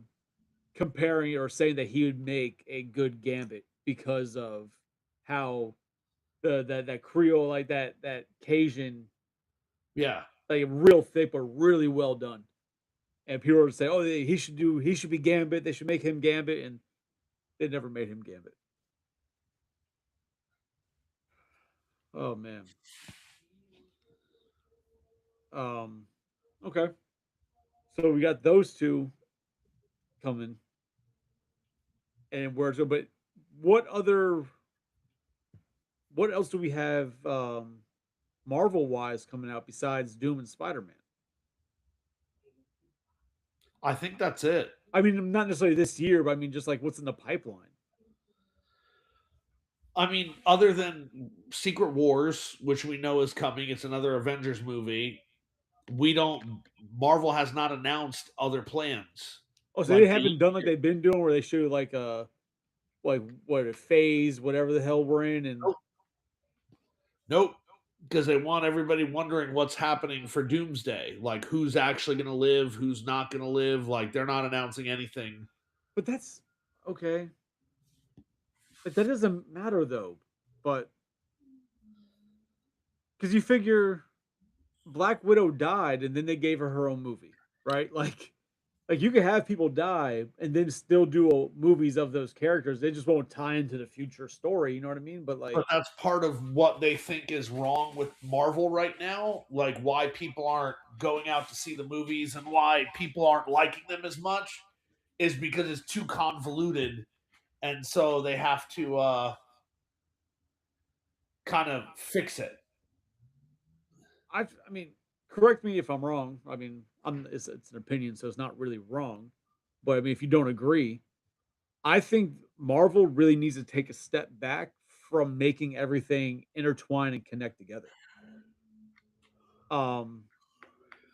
comparing or saying that he would make a good Gambit because of how that Creole, like that Cajun,
Yeah.
like real thick but really well done. And people would say, "Oh, he should be Gambit. They should make him Gambit," and they never made him Gambit. Oh man. Um. Okay. So we got those two coming, and where's but what other what else do we have Marvel wise coming out besides Doom and Spider Man?
I think that's it.
I mean, not necessarily this year, but I mean, just like what's in the pipeline.
I mean, other than Secret Wars, which we know is coming, it's another Avengers movie. We don't. Marvel has not announced other plans.
Oh, so they
Like
haven't done like they've been doing, where they show like what a phase, whatever the hell we're in, and
nope, nope, because they want everybody wondering what's happening for Doomsday. Like who's actually going to live, who's not going to live. Like they're not announcing anything.
but that's okay. But that doesn't matter though. But because you figure Black Widow died, and then they gave her own movie, right? Like you could have people die and then still do movies of those characters. They just won't tie into the future story. You know what I mean? But
But
like,
that's part of what they think is wrong with Marvel right now. Like why people aren't going out to see the movies and why people aren't liking them as much is because it's too convoluted, and so they have to kind of fix it.
I mean, correct me if I'm wrong. I mean, it's an opinion, so it's not really wrong. But I mean, if you don't agree, I think Marvel really needs to take a step back from making everything intertwine and connect together. Um,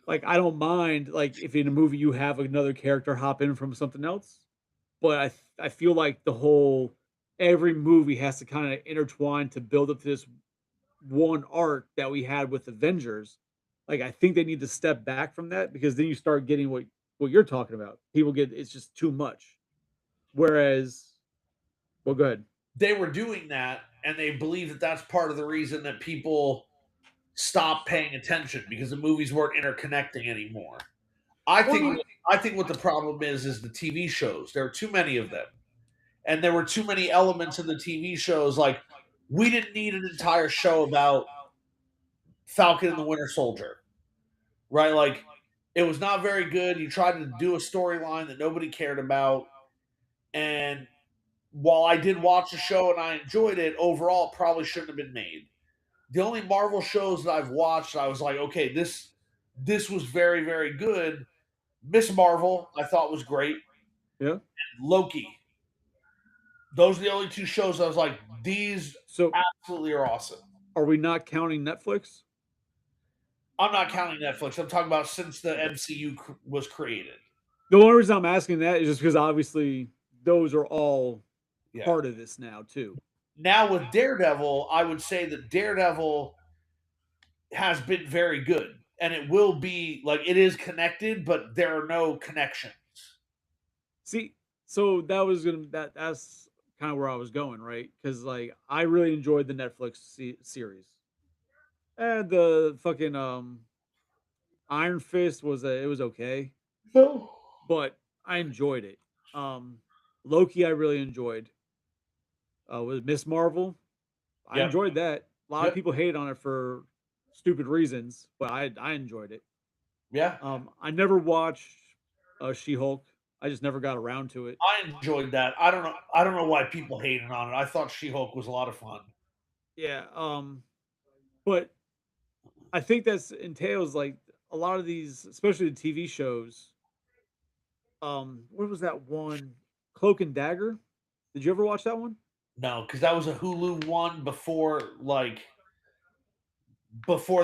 like I don't mind like if in a movie you have another character hop in from something else, but I feel like the whole every movie has to kind of intertwine to build up to this one arc that we had with Avengers. Like I think they need to step back from that because then you start getting what you're talking about. People get it's just too much. Whereas, well, go ahead.
They were doing that, and they believe that that's part of the reason that people stopped paying attention because the movies weren't interconnecting anymore. I
Well, I
think
mean,
I think what the problem is the TV shows. There are too many of them, and there were too many elements in the TV shows. Like we didn't need an entire show about Falcon and the Winter Soldier, right? Like it was not very good. You tried to do a storyline that nobody cared about, and while I did watch the show and I enjoyed it, overall it probably shouldn't have been made. The only Marvel shows that I've watched, I was like, okay, this was very very good. Miss Marvel, I thought was great.
yeah.
Loki, those are the only two shows I was like, these
So,
absolutely are awesome.
are we not counting Netflix?
I'm not counting Netflix. I'm talking about since the MCU was created.
The only reason I'm asking that is just because obviously those are all
Yeah.
part of this now too.
Now with Daredevil, I would say that Daredevil has been very good, and it will be like it is connected, but there are no connections.
See, so that's kind of where I was going, right? Because like I really enjoyed the Netflix series and the fucking Iron Fist was it was okay,
No.
but I enjoyed it. Um, Loki, I really enjoyed. With Miss Marvel, I
Yep.
enjoyed that. A lot of
Yep.
people hated on it for stupid reasons, but I enjoyed it.
Yeah.
I never watched She Hulk. I just never got around to it.
I enjoyed that. I don't know. I don't know why people hated on it. I thought She Hulk was a lot of fun.
Yeah. But I think that's entails like a lot of these, especially the TV shows. What was that one? Cloak and Dagger. Did you ever watch that one?
No, because that was a Hulu one before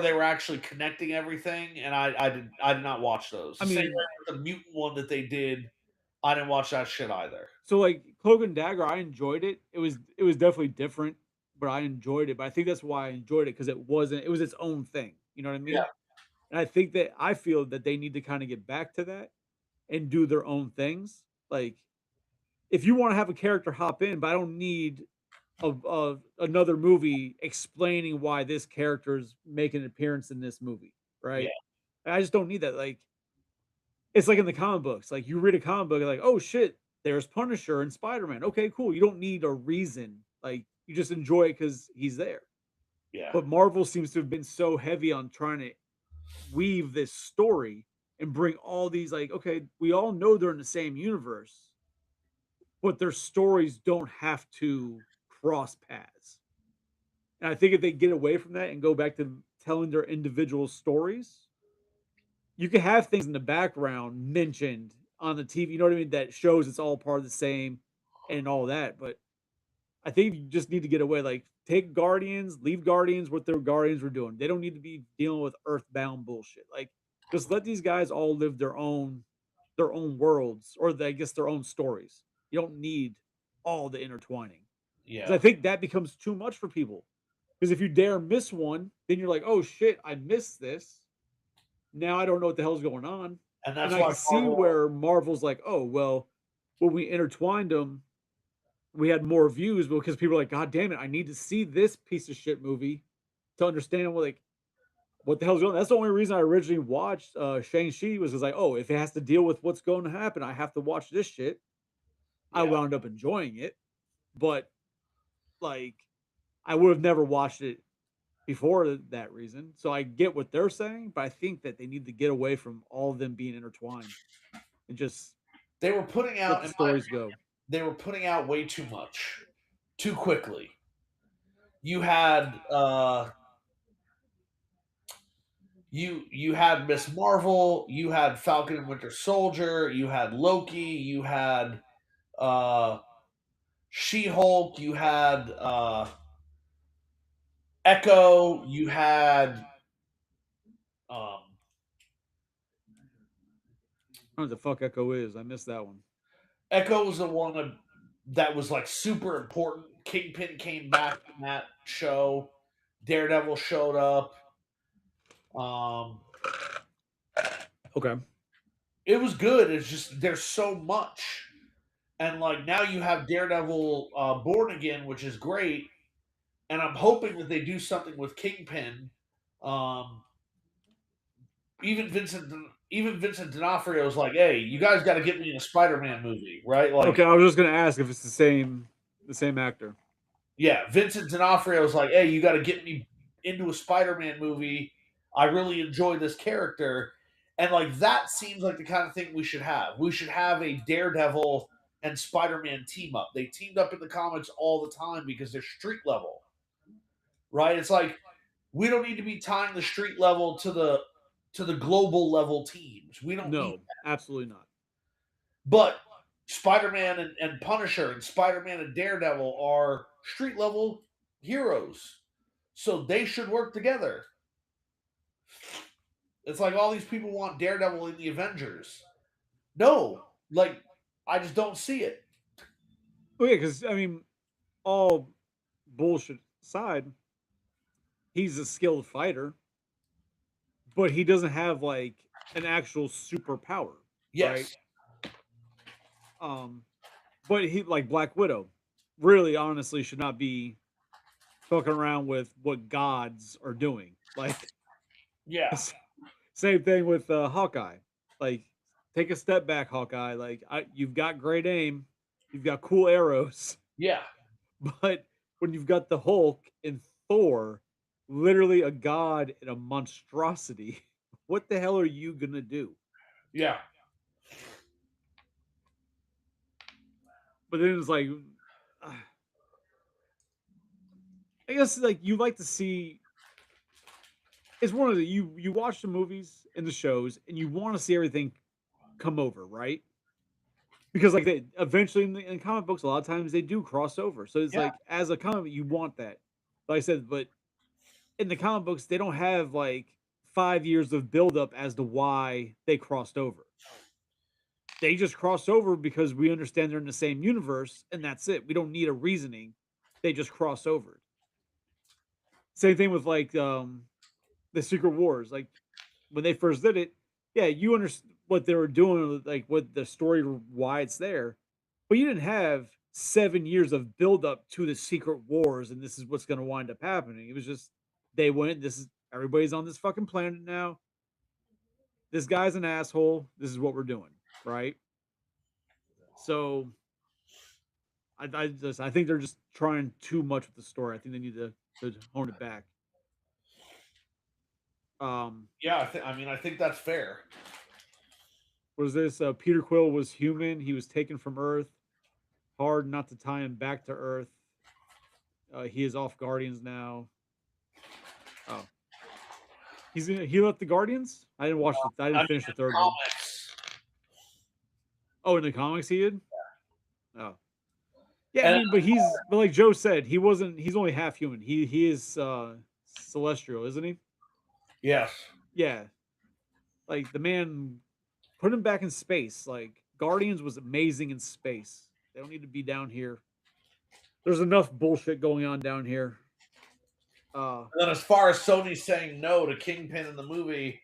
they were actually connecting everything, and I did not watch those.
I
The same
mean,
way with the mutant one that they did, I didn't watch that shit either.
so like Cloak and Dagger, I enjoyed it. It was definitely different, but I enjoyed it. But I think that's why I enjoyed it because it was its own thing. You know what I
Yeah,
mean? And I feel that they need to kind of get back to that and do their own things. Like if you want to have a character hop in, but I don't need of another movie explaining why this character is making an appearance in this movie,
yeah,
right? I just don't need that. Like it's like in the comic books. Like you read a comic book, like, oh shit, there's Punisher and Spider-Man. Okay, cool. You don't need a reason. Like you just enjoy it because he's there.
yeah,
But Marvel seems to have been so heavy on trying to weave this story and bring all these like, okay, we all know they're in the same universe, but their stories don't have to cross paths. And I think if they get away from that and go back to telling their individual stories, you can have things in the background mentioned on the TV, you know what I mean? That shows it's all part of the same and all that. But I think you just need to get away. Like take Guardians, leave Guardians what their Guardians were doing. They don't need to be dealing with earthbound bullshit. Like just let these guys all live their own worlds or I guess their own stories. You don't need all the intertwining. Because I
yeah.
think that becomes too much for people. Because if you dare miss one, then you're like, oh shit, I missed this. Now I don't know what the hell's going on.
And
And
that's
I
why
can see
Marvel.
where Marvel's like, oh, well, when we intertwined them, we had more views because people are like, God damn it, I need to see this piece of shit movie to understand what the hell's going on. That's the only reason I originally watched Shang-Chi was like, oh, if it has to deal with what's going to happen, I have to watch this shit. I
Yeah,
wound up enjoying it. But like I would have never watched it before that reason. So I get what they're saying, but I think that they need to get away from all of them being intertwined and just
they were putting
let
out,
the
in my
stories
opinion,
go.
they were putting out way too much, too quickly. You had you had Miss Marvel, you had Falcon and Winter Soldier, you had Loki, you had uh, She Hulk, you had Echo, you had um,
I don't know what the fuck Echo is. I missed that one.
Echo was the one that was like super important. Kingpin came back in that show. Daredevil showed up. Um,
Okay.
it was good. It's just there's so much, and like now you have Daredevil Born Again, which is great. And I'm hoping that they do something with Kingpin. Um, even Vincent D'Onofrio was like, "Hey, you guys got to get me in a Spider-Man movie, right?"
Okay,
Like,
I was just gonna ask if it's the same actor.
yeah, Vincent D'Onofrio was like, "Hey, you got to get me into a Spider-Man movie. I really enjoy this character." And like that seems like the kind of thing we should have. We should have a Daredevil and Spider-Man team up. They teamed up in the comics all the time because they're street level, right? It's like we don't need to be tying the street level to the global level teams. We don't need
No, absolutely not.
but Spider-Man and Punisher and Spider-Man and Daredevil are street level heroes. So they should work together. It's like all these people want Daredevil in the Avengers. No, like I just don't see it.
Oh yeah, because I mean, all bullshit aside, he's a skilled fighter, but he doesn't have like an actual superpower, right?
Yes.
Um, but he like Black Widow, really, honestly, should not be fucking around with what gods are doing. Like,
Yeah.
Same thing with Hawkeye. Like, take a step back, Hawkeye. Like, you've got great aim, you've got cool arrows,
Yeah,
but when you've got the Hulk and Thor, literally a god and a monstrosity, what the hell are you gonna do?
yeah,
But then it's like, uh, I guess like you like to see. It's one of the you watch the movies and the shows, and you want to see everything come over, right? Because like they eventually in comic books, a lot of times they do cross over. So it's
yeah,
like as a comic, you want that. Like I said, but in the comic books, they don't have like 5 years of buildup as to why they crossed over. They just cross over because we understand they're in the same universe, and that's it. We don't need a reasoning. They just cross over. Same thing with like the Secret Wars. Like when they first did it, yeah, you understand what they were doing, like what the story why it's there, but you didn't have 7 years of build up to the Secret Wars, and this is what's going to wind up happening. It was just they went. This is everybody's on this fucking planet now. This guy's an asshole. This is what we're doing, right? So I think they're just trying too much with the story. I think they need to hone it back. Um,
yeah. I mean, I think that's fair.
was this Peter Quill was human? He was taken from Earth. Hard not to tie him back to Earth. He is off Guardians now. Oh, he left the Guardians. I didn't watch the. I
I
didn't
mean,
finish the
in
third one.
comics,
Oh, in the comics he did. Oh, yeah. I
and
mean, but like Joe said, he wasn't. He's only half human. He is celestial, isn't he?
yes,
Yeah. Like the man put him back in space. Like Guardians was amazing in space. They don't need to be down here. There's enough bullshit going on down here. Uh,
and then as far as Sony saying no to Kingpin in the movie,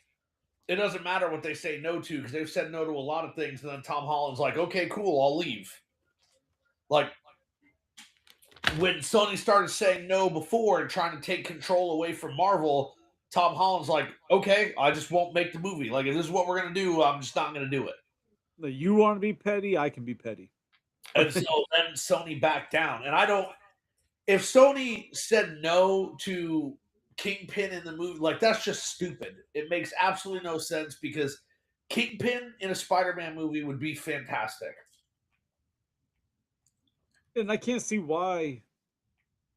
it doesn't matter what they say no to because they've said no to a lot of things. And then Tom Holland's like, okay, cool, I'll leave. Like when Sony started saying no before and trying to take control away from Marvel, Tom Holland's like, okay, I just won't make the movie. Like, if this is what we're going to do, I'm just not going to do it.
you want to be petty, I can be petty.
And so then Sony backed down. And I don't, if Sony said no to Kingpin in the movie, like, that's just stupid. It makes absolutely no sense because Kingpin in a Spider Man movie would be fantastic.
And I can't see why.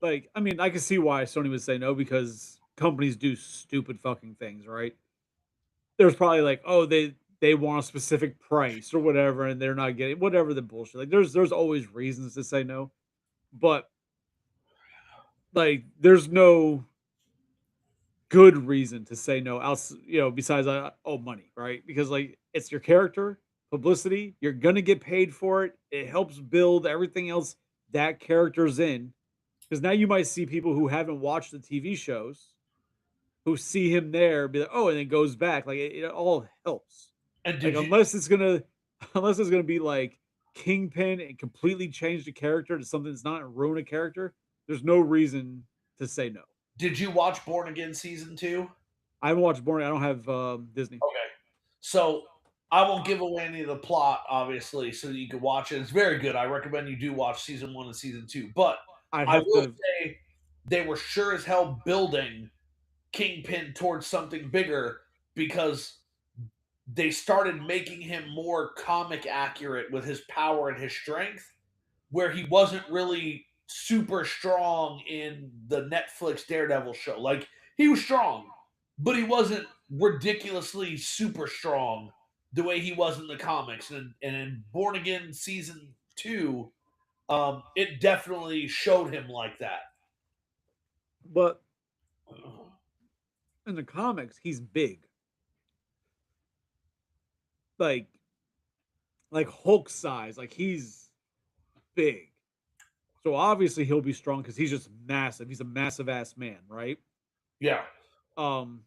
Like, I mean, I can see why Sony would say no because companies do stupid fucking things, right? There's probably like, oh, they want a specific price or whatever, and they're not getting whatever the bullshit. Like, there's always reasons to say no, but like, there's no good reason to say no else, besides oh, money, right? Because like it's your character, publicity, you're gonna get paid for it. It helps build everything else that character's in. Because now you might see people who haven't watched the TV shows who see him there, be like, oh, and it goes back. Like it all helps.
And
Like
did you
unless it's gonna be like Kingpin and completely change the character to something that's not and ruin a character, there's no reason to say no.
did you watch Born Again season 2?
I haven't watched Born. I don't have Disney.
Okay. So I won't give away any of the plot, obviously, so that you can watch it. It's very good. I recommend you do watch season 1 and season 2. But
I'd
I
have
will
to.
say they were sure as hell building Kingpin towards something bigger because they started making him more comic accurate with his power and his strength, where he wasn't really super strong in the Netflix Daredevil show. Like he was strong, but he wasn't ridiculously super strong the way he was in the comics. And in Born Again season 2, it definitely showed him like that.
But in the comics, he's big, like Hulk size. Like he's big. So obviously he'll be strong because he's just massive. He's a massive ass man, right?
Yeah.
Um,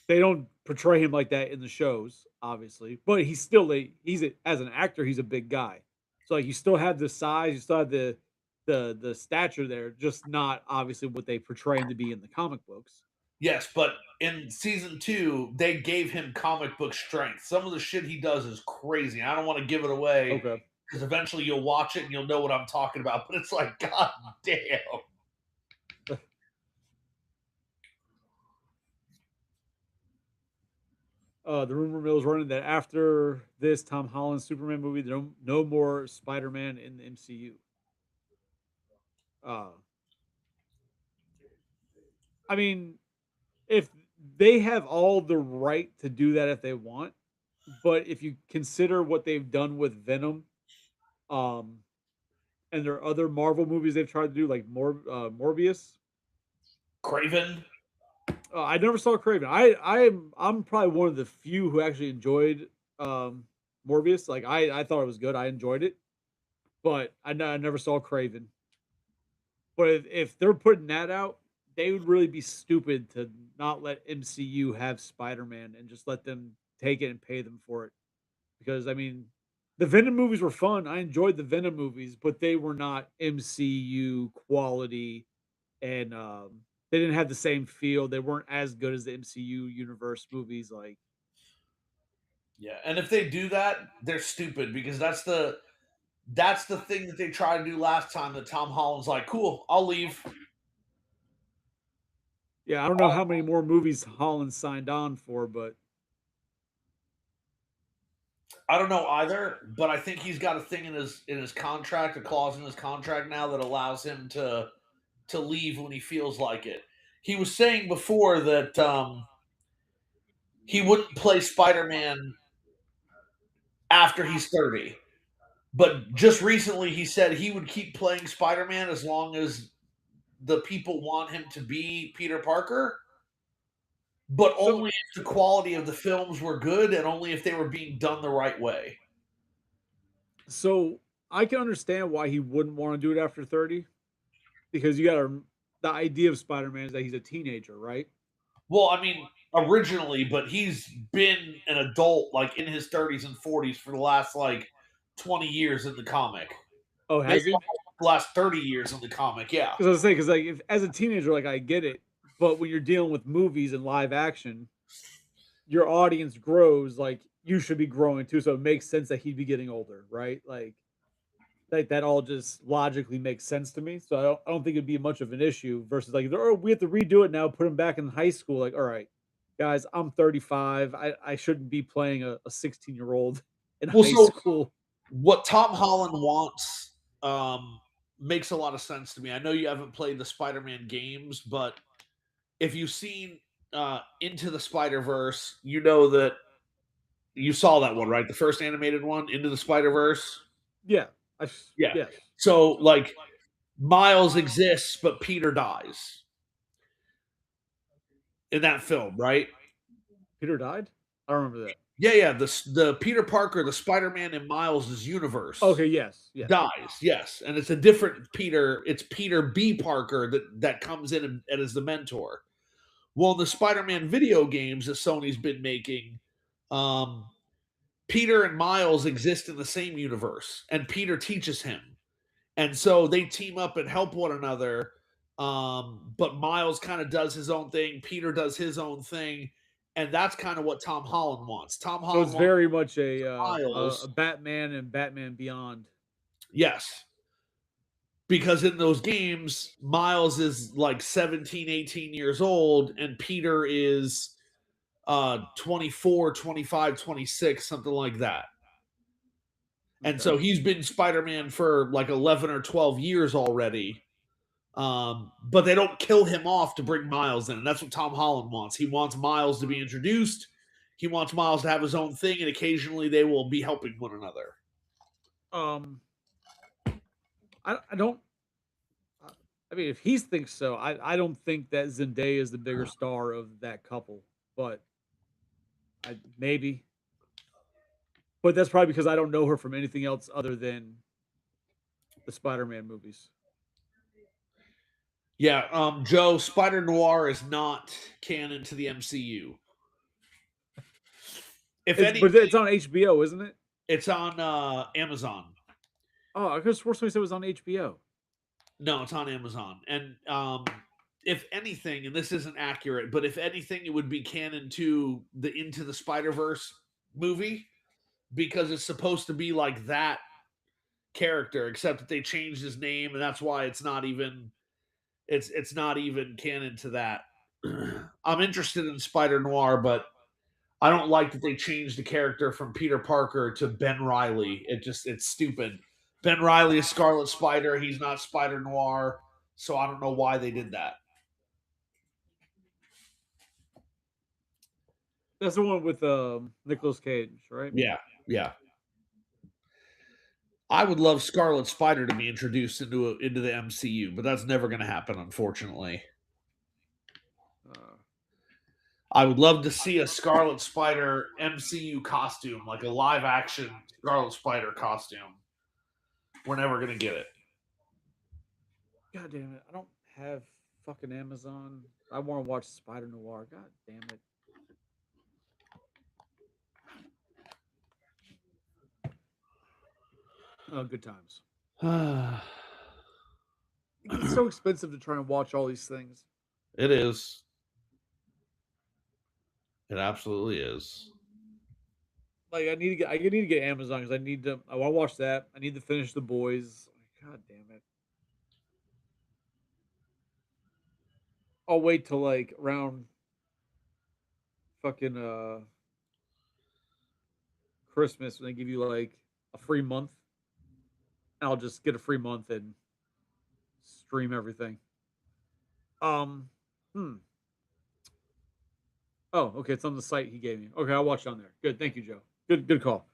they don't portray him like that in the shows, obviously, but he's still as an actor, he's a big guy. So like you still have the size, you still have the stature there, just not obviously what they portray him to be in the comic books.
Yes, but in season 2, they gave him comic book strength. Some of the shit he does is crazy. I don't want to give it away
Okay.
because eventually you'll watch it and you'll know what I'm talking about. But it's like, god damn.
The rumor mill is running that after this Tom Holland Superman movie, no more Spider-Man in the MCU. Uh, I mean, if they have all the right to do that if they want, but if you consider what they've done with Venom, um, and their other Marvel movies they've tried to do, like Morbius.
Craven.
I never saw Craven. I'm probably one of the few who actually enjoyed Morbius. Like I thought it was good. I enjoyed it, but I never saw Craven. But if they're putting that out, they would really be stupid to not let MCU have Spider Man and just let them take it and pay them for it. Because I mean, the Venom movies were fun. I enjoyed the Venom movies, but they were not MCU quality, and they didn't have the same feel. They weren't as good as the MCU universe movies. Like,
Yeah, and if they do that, they're stupid because that's the thing that they tried to do last time that Tom Holland's like, "Cool, I'll leave."
yeah, I don't know how many more movies Holland signed on for, but
I don't know either, but I think he's got a thing in his contract, a clause in his contract now that allows him to leave when he feels like it. He was saying before that he wouldn't play Spider-Man after he's 30. But just recently he said he would keep playing Spider-Man as long as the people want him to be Peter Parker, but
so
only if the quality of the films were good and only if they were being done the right way.
so I can understand why he wouldn't want to do it after 30 because you got to the idea of Spider-Man is that he's a teenager, right?
Well, I mean, originally, but he's been an adult like in his 30s and 40s for the last like 20 years in the comic.
Oh,
Maybe
has he?
the last 30 years in the comic, yeah.
Because I was saying, because like if, as a teenager, like I get it, but when you're dealing with movies and live action, your audience grows. Like you should be growing too, so it makes sense that he'd be getting older, right? Like that all just logically makes sense to me. So I don't think it'd be much of an issue. Versus like, oh, we have to redo it now, put him back in high school. Like, all right, guys, I'm 35. I shouldn't be playing a 16-year-old in
Well,
high
so
school.
what Tom Holland wants makes a lot of sense to me. I know you haven't played the Spider-Man games, but if you've seen Into the Spider-Verse, you know that you saw that one, right? The first animated one, Into the Spider-Verse.
Yeah,
Yeah.
yes.
So like Miles exists, but Peter dies in that film, right?
Peter died. I don't remember that.
Yeah, yeah. The Peter Parker, the Spider-Man in Miles' universe
Okay, yes, yes.
dies. Yes, and it's a different Peter. It's Peter B. Parker that comes in and is the mentor. Well, in the Spider-Man video games that Sony's been making, um, Peter and Miles exist in the same universe, and Peter teaches him, and so they team up and help one another. But Miles kind of does his own thing. Peter does his own thing, and that's kind of what Tom Holland wants. Tom
So it's
Holland wants
very much a
Miles,
Batman and Batman Beyond.
yes, because in those games, Miles is like 17, 18 years old, and Peter is 24, 25, 26, something like that. And
Okay.
so he's been Spider-Man for like 11 or 12 years already. But they don't kill him off to bring Miles in. And that's what Tom Holland wants. He wants Miles to be introduced. He wants Miles to have his own thing, and occasionally they will be helping one another.
Um, I don't. I mean, if he thinks so, I don't think that Zendaya is the bigger star of that couple. But I maybe, but that's probably because I don't know her from anything else other than the Spider-Man movies.
Yeah, Joe, Spider Noir is not canon to the MCU. If
But
anything,
it's on HBO, isn't it?
it's on Amazon.
Oh, I could have swore somebody said it was on HBO.
No, it's on Amazon. And if anything, and this isn't accurate, but if anything, it would be canon to the Into the Spider-Verse movie because it's supposed to be like that character, except that they changed his name, and that's why it's not even canon to that. I'm interested in Spider Noir, but I don't like that they changed the character from Peter Parker to Ben Riley. It's stupid. Ben Riley is Scarlet Spider. He's not Spider Noir, so I don't know why they did that.
That's the one with Nicolas Cage, right?
Yeah, yeah. I would love Scarlet Spider to be introduced into the MCU, but that's never going to happen, unfortunately. I would love to see a Scarlet Spider MCU costume, like a live action Scarlet Spider costume. We're never going to get it.
God damn it. I don't have fucking Amazon. I want to watch Spider Noir. God damn it. Oh, good times. It's so expensive to try and watch all these things.
It is. It absolutely is.
Like I need to get Amazon because I want to watch that. I need to finish The Boys. God damn it. I'll wait till like around fucking Christmas when they give you like a free month. And I'll just get a free month and stream everything. Um hmm. Oh, okay, it's on the site he gave me. Okay, I'll watch it on there. Good, thank you, Joe. Good call.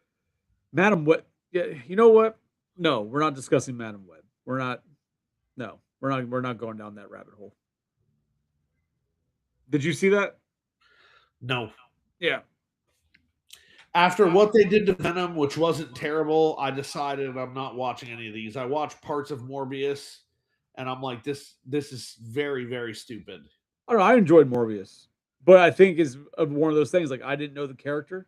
Madam Web. Yeah, you know what? No, we're not discussing Madam Web. We're not. No, we're not going down that rabbit hole. Did you see that?
No.
Yeah.
After what they did to Venom, which wasn't terrible, I decided I'm not watching any of these. I watched parts of Morbius, and I'm like, this is very, very stupid.
I don't know. I enjoyed Morbius, but I think is one of those things. Like I didn't know the character,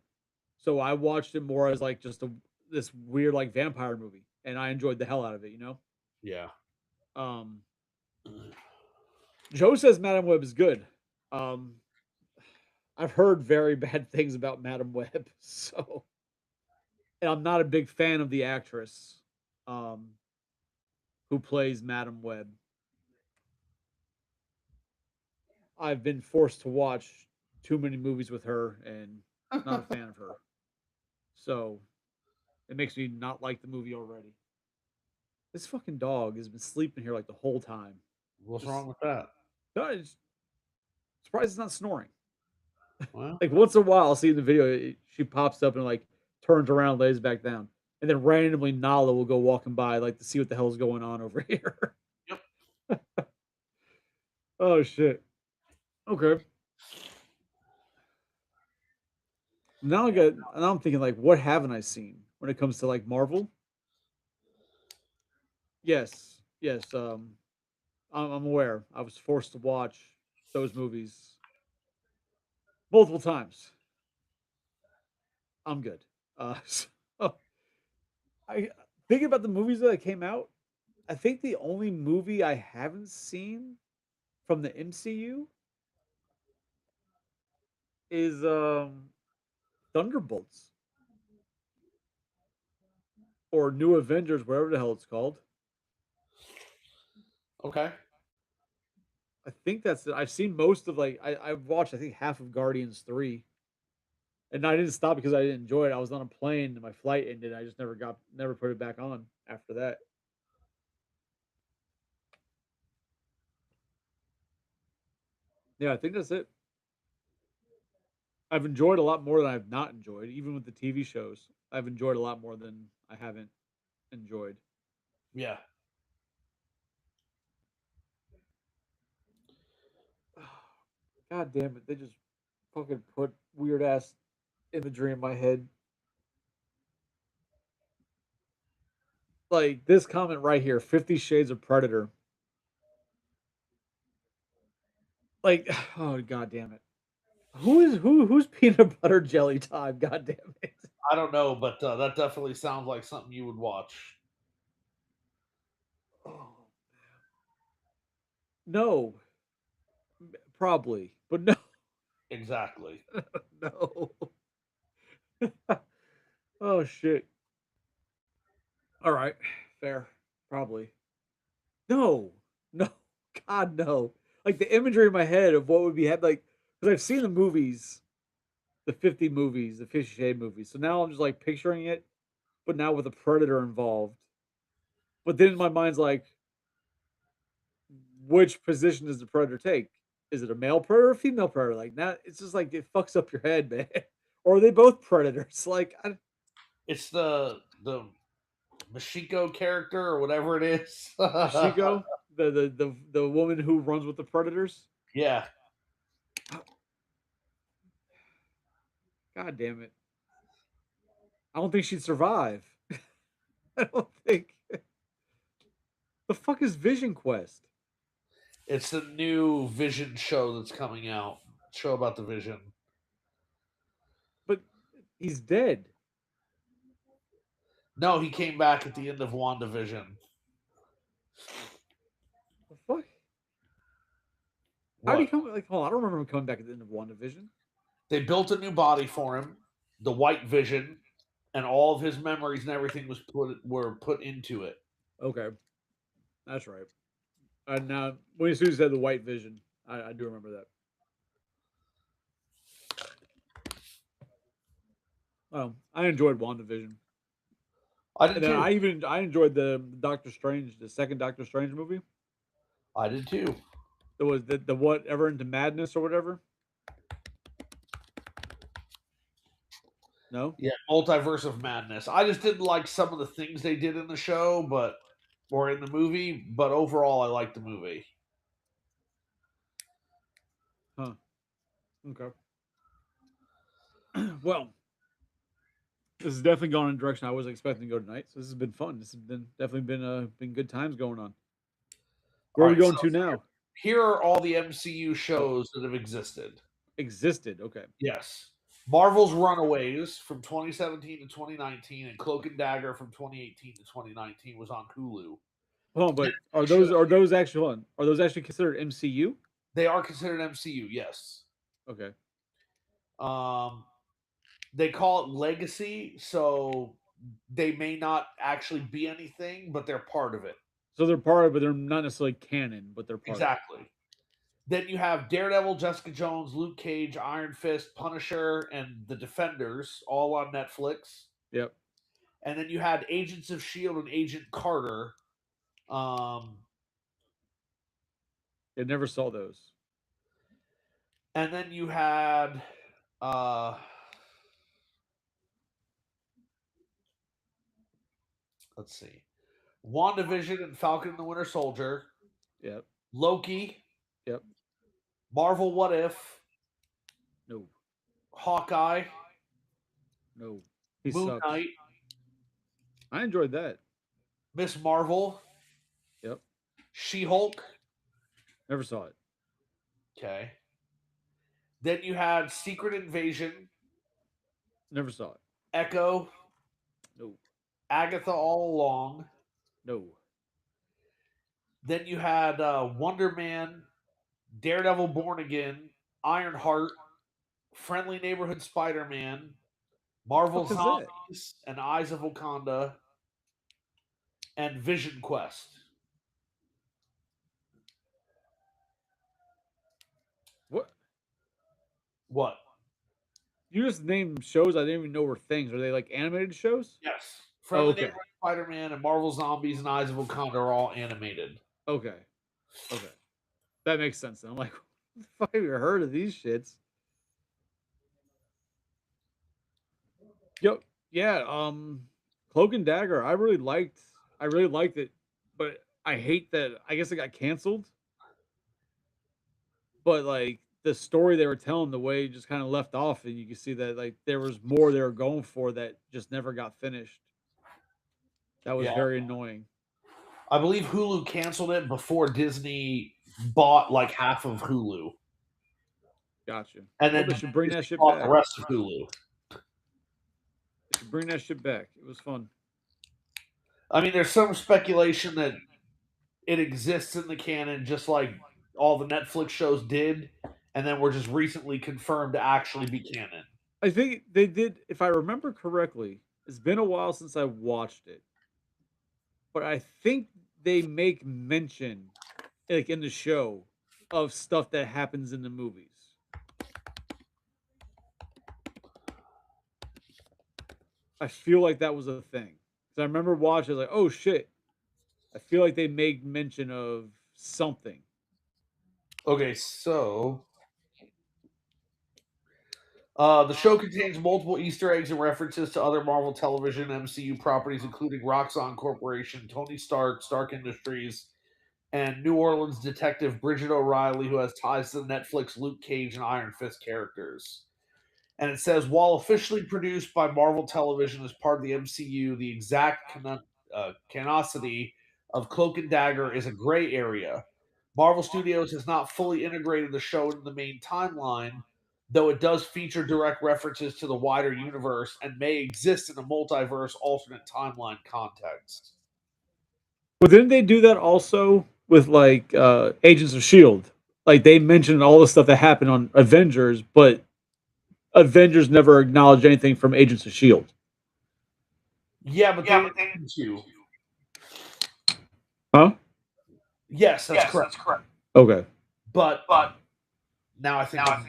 so I watched it more as like just this weird like vampire movie, and I enjoyed the hell out of it. You know.
Yeah.
Um. Joe says Madam Web is good. Um. I've heard very bad things about Madam Web, so and I'm not a big fan of the actress um who plays Madam Web. I've been forced to watch too many movies with her and not a fan of her. So it makes me not like the movie already. This fucking dog has been sleeping here like the whole time.
What's
Just,
wrong with that?
I'm surprised it's not snoring.
Well,
Like once in a while, I'll see in the video, she pops up and like turns around, lays back down, and then randomly Nala will go walking by like to see what the hell's going on over here.
yep.
Oh shit. Okay. Now I'm thinking like, what haven't I seen when it comes to like Marvel? Yes, yes. I'm aware. I was forced to watch those movies multiple times. I'm good. So I thinking about the movies that came out. I think the only movie I haven't seen from the MCU is Thunderbolts or New Avengers, whatever the hell it's called.
Okay.
I think that's it. I've seen most of like I've watched I think half of Guardians 3. And I didn't stop because I didn't enjoy it. I was on a plane and my flight ended. I just never put it back on after that. Yeah, I think that's it. I've enjoyed a lot more than I've not enjoyed, even with the TV shows. I've enjoyed a lot more than I haven't enjoyed.
Yeah.
God damn it. They just fucking put weird ass imagery in my head. Like this comment right here, 50 Shades of Predator. Like, oh god damn it. Who's peanut butter jelly time? God damn it.
I don't know, but that definitely sounds like something you would watch.
Oh no. Probably, but no,
Exactly.
no. Oh shit. All right, fair. Probably. No, no, God, no. Like the imagery in my head of what would be had like because I've seen the movies, the 50 movies, the 50 Shade movies. So now I'm just like picturing it, but now with a predator involved. But then my mind's like, which position does the predator take? Is it a male predator or a female predator? Like now, it's just like it fucks up your head, man. Or are they both predators? Like
It's the Mashiko character or whatever it is.
Shiko, the woman who runs with the predators.
Yeah.
God damn it! I don't think she'd survive. I don't think. The fuck is Vision Quest?
It's the new Vision show that's coming out. Show about the Vision.
But he's dead.
No, he came back at the end of WandaVision.
The fuck? How did he come? Like, hold on, I don't remember him coming back at the end of WandaVision.
They built a new body for him, the White Vision, and all of his memories and everything were put into it.
Okay, that's right. And now, when as soon as you said the White Vision, I do remember that. I enjoyed WandaVision.
I did too.
I enjoyed the Doctor Strange, the second Doctor Strange movie.
I did too.
There was the whatever into madness or whatever. No.
Yeah, Multiverse of Madness. I just didn't like some of the things they did in the show, or in the movie. But overall, I liked the movie.
Huh. Okay. Well, this has definitely gone in a direction I wasn't expecting to go tonight. So this has been fun. This has definitely been good times going on. Where are we going to now?
Here are all the MCU shows that have existed.
Existed, okay.
Yes. Marvel's Runaways from 2017 to 2019 and Cloak and Dagger from 2018 to 2019 was on Hulu.
Oh, but are those actually considered MCU?
They are considered MCU, yes.
Okay.
They call it Legacy, so they may not actually be anything, but they're part of it.
So they're part of it. They're not necessarily canon, but they're part
exactly.
of it.
Then you have Daredevil, Jessica Jones, Luke Cage, Iron Fist, Punisher, and The Defenders, all on Netflix.
Yep.
And then you had Agents of S.H.I.E.L.D. and Agent Carter.
I never saw those.
And then you had let's see. WandaVision and Falcon and the Winter Soldier.
Yep.
Loki.
Yep.
Marvel What If.
No.
Hawkeye.
No.
Moon Knight.
I enjoyed that.
Miss Marvel.
Yep.
She-Hulk.
Never saw it.
Okay. Then you had Secret Invasion.
Never saw it.
Echo.
No.
Agatha All Along.
No.
Then you had Wonder Man, Daredevil Born Again, Ironheart, Friendly Neighborhood Spider-Man, Marvel Zombies, and Eyes of Wakanda, and Vision Quest. What?
You just named shows I didn't even know were things. Are they like animated shows?
Yes. Friendly Neighborhood Spider-Man and Marvel Zombies and Eyes of Wakanda are all animated.
Okay. That makes sense. I'm like, what the fuck have you heard of these shits? Yo, yeah, Cloak and Dagger, I really liked it, but I hate that I guess it got canceled. But like the story they were telling, the way it just kind of left off, and you can see that like there was more they were going for that just never got finished. That was very annoying.
I believe Hulu canceled it before Disney bought like half of Hulu.
Gotcha.
And then
they should bring that shit
back.
back.
The rest of Hulu.
They should bring that shit back. It was fun.
I mean, there's some speculation that it exists in the canon, just like all the Netflix shows did, and then were just recently confirmed to actually be canon.
I think they did, if I remember correctly. It's been a while since I watched it, but I think they make mention, like in the show, of stuff that happens in the movies. I feel like that was a thing. 'Cause I remember watching, like, oh shit. I feel like they make mention of something.
Okay, so the show contains multiple Easter eggs and references to other Marvel Television MCU properties, including Roxxon Corporation, Tony Stark, Stark Industries, and New Orleans detective Bridget O'Reilly, who has ties to the Netflix Luke Cage and Iron Fist characters. And it says, while officially produced by Marvel Television as part of the MCU, the exact canonicity of Cloak and Dagger is a gray area. Marvel Studios has not fully integrated the show into the main timeline, though it does feature direct references to the wider universe and may exist in a multiverse alternate timeline context.
But didn't they do that also with like Agents of Shield? Like they mentioned all the stuff that happened on Avengers, but Avengers never acknowledged anything from Agents of Shield.
Yeah, but they didn't to.
Huh?
Yes, that's correct.
Okay.
But now I think I'm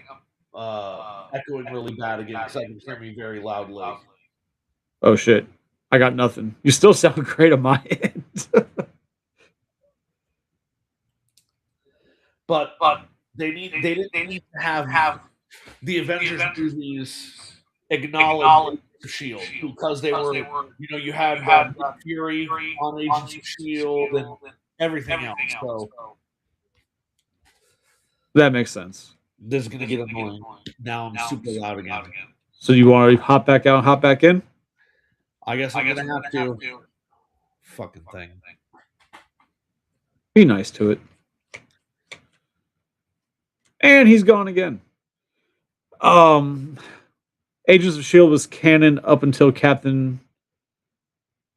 echoing really bad again because I can hear me very loudly.
Oh shit. I got nothing. You still sound great on my end.
But they didn't need to have the Avengers movies acknowledge Shield because they were, you had Fury on Agents of Shield and everything else. So
that makes sense.
This is gonna get annoying. Now I'm super loud again.
So you want to hop back out and hop back in?
I guess I'm gonna have to. Fucking thing.
Be nice to it. And he's gone again. Agents of Shield was canon up until Captain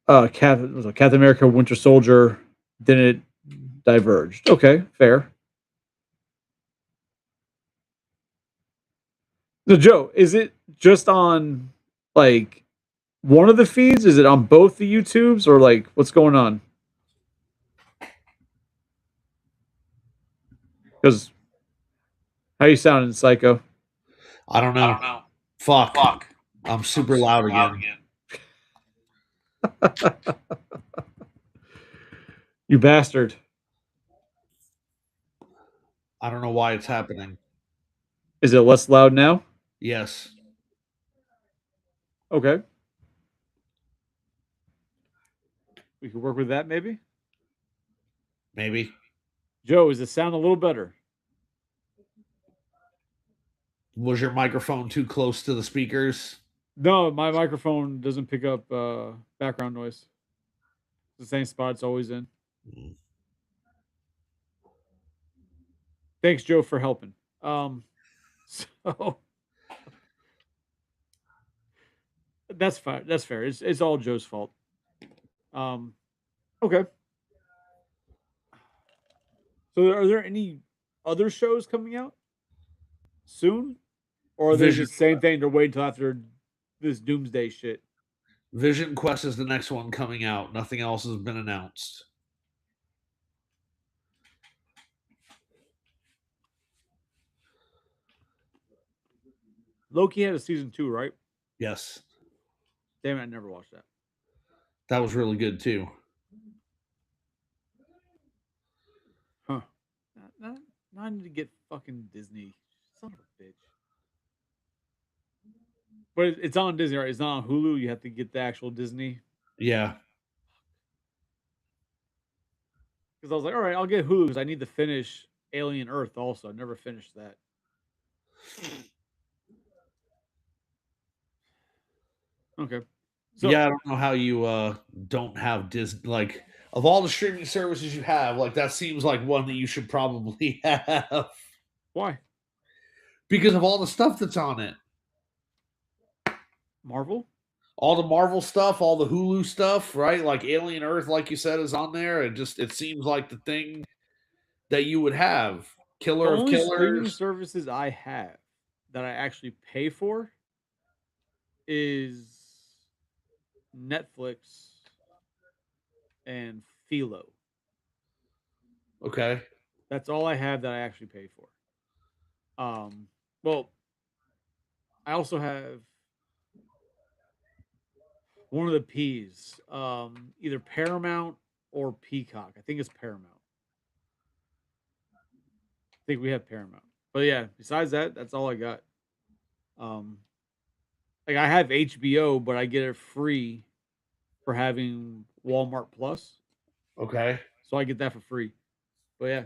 America Winter Soldier. Then it diverged. Okay, fair. So Joe, is it just on like one of the feeds? Is it on both the YouTubes or like what's going on? Because how you sounding, Psycho?
I don't know. Fuck. I'm super loud again.
You bastard.
I don't know why it's happening.
Is it less loud now?
Yes.
Okay. We could work with that maybe?
Maybe.
Joe, does it sound a little better?
Was your microphone too close to the speakers?
No, my microphone doesn't pick up background noise. It's the same spot it's always in. Thanks, Joe, for helping. So that's fine. That's fair. It's all Joe's fault. Okay. So are there any other shows coming out soon? Or are they the same thing? They're waiting until after this doomsday shit.
Vision Quest is the next one coming out. Nothing else has been announced.
Loki had a season 2, right?
Yes.
Damn it, I never watched that.
That was really good too.
Huh. Now I need to get fucking Disney. Son of a bitch. But it's on Disney, right? It's not on Hulu. You have to get the actual Disney.
Yeah.
Because I was like, all right, I'll get Hulu because I need to finish Alien Earth also. I never finished that. Okay.
So, yeah, I don't know how you don't have Disney. Like, of all the streaming services you have, like that seems like one that you should probably have.
Why?
Because of all the stuff that's on it.
Marvel?
All the Marvel stuff, all the Hulu stuff, right? Like Alien Earth, like you said, is on there. It seems like the thing that you would have. Killer
The
of
only streaming
killers.
services I have that I actually pay for is Netflix and Philo.
Okay.
That's all I have that I actually pay for. Well, I also have one of the P's, either Paramount or Peacock. I think it's Paramount. I think we have Paramount. But yeah, besides that, that's all I got. Um, like I have HBO, but I get it free for having Walmart Plus,
Okay.
so I get that for free. But yeah,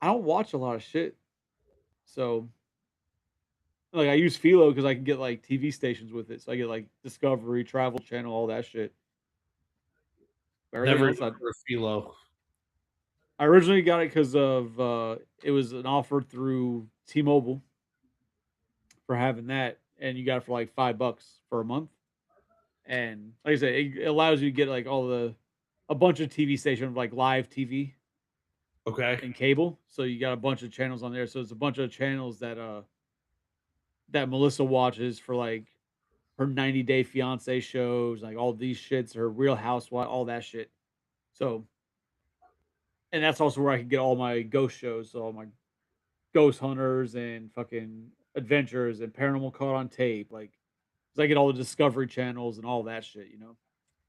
I don't watch a lot of shit, so like I use Philo because I can get like TV stations with it. So I get like Discovery, Travel Channel, all that shit. Everything
Never even
else, I
heard of Philo.
I originally got it because of it was an offer through T-Mobile for having that, and you got it for like $5 for a month. And like I said, it allows you to get like a bunch of TV stations like live TV
Okay.
and cable. So you got a bunch of channels on there. So it's a bunch of channels that Melissa watches for like her 90 Day Fiance shows, like all these shits, her Real Housewife, all that shit. So, and that's also where I can get all my ghost shows, so all my ghost hunters and fucking adventures and paranormal caught on tape. Like, 'cause I get all the Discovery channels and all that shit, you know.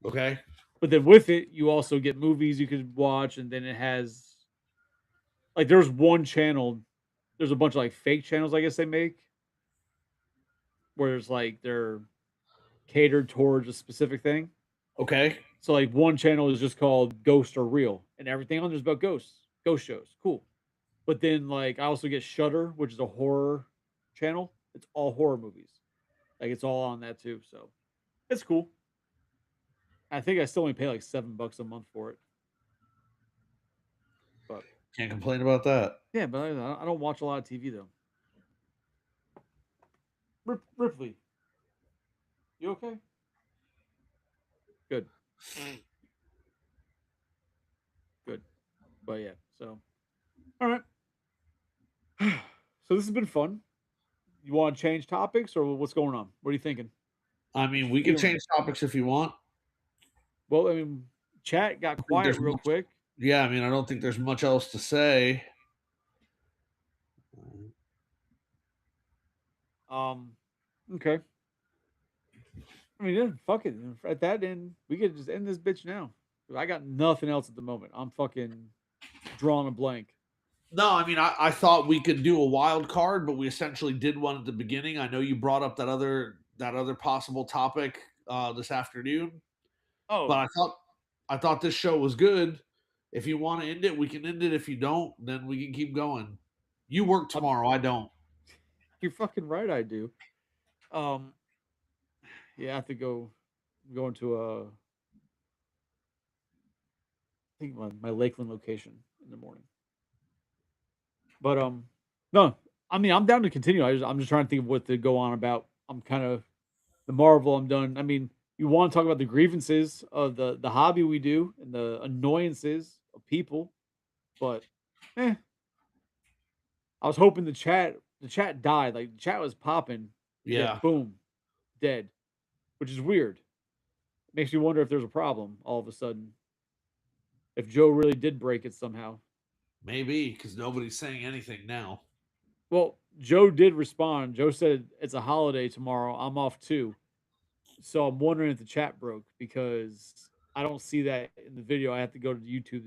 Okay.
But then with it, you also get movies you could watch, and then it has like there's one channel, there's a bunch of like fake channels, I guess they make, where it's like they're catered towards a specific thing.
Okay.
So like one channel is just called Ghost or Real, and everything on there's about ghosts, ghost shows. Cool. But then like I also get Shudder, which is a horror channel. It's all horror movies. Like it's all on that too. So it's cool. I think I still only pay like $7 a month for it. But
Can't complain about that.
yeah, but I don't watch a lot of TV though. Ripley, you okay? Good, good. But yeah, so all right. So this has been fun. You want to change topics or what's going on? What are you thinking?
I
What
mean,
you
we can
feeling?
change topics if you want.
Well, I mean, chat got
I think
quiet
there's
real
much.
quick.
Yeah, I mean, I don't think there's much else to say.
Um, okay. I mean, yeah, fuck it. At that end, we could just end this bitch now. 'Cause I got nothing else at the moment. I'm fucking drawing a blank.
No, I mean, I thought we could do a wild card, but we essentially did one at the beginning. I know you brought up that other possible topic this afternoon, but
Oh,
I thought this show was good. If you want to end it, we can end it. If you don't, then we can keep going. You work
I'm,
tomorrow. I don't.
you're fucking right. I do. Um, yeah, I have to go. I'm going to I think my Lakeland location in the morning. But no, I mean I'm down to continue. I'm just trying to think of what to go on about. I'm kind of the Marvel. I'm done. I mean, you want to talk about the grievances of the hobby we do and the annoyances of people, but eh, I was hoping the chat died. Like the chat was popping, and then
Yeah,
boom, dead, which is weird. Makes me wonder if there's a problem all of a sudden. If Joe really did break it somehow.
maybe because nobody's saying anything now.
Well, Joe did respond. Joe said it's a holiday tomorrow. I'm off too. So I'm wondering if the chat broke because I don't see that in the video. I have to go to YouTube.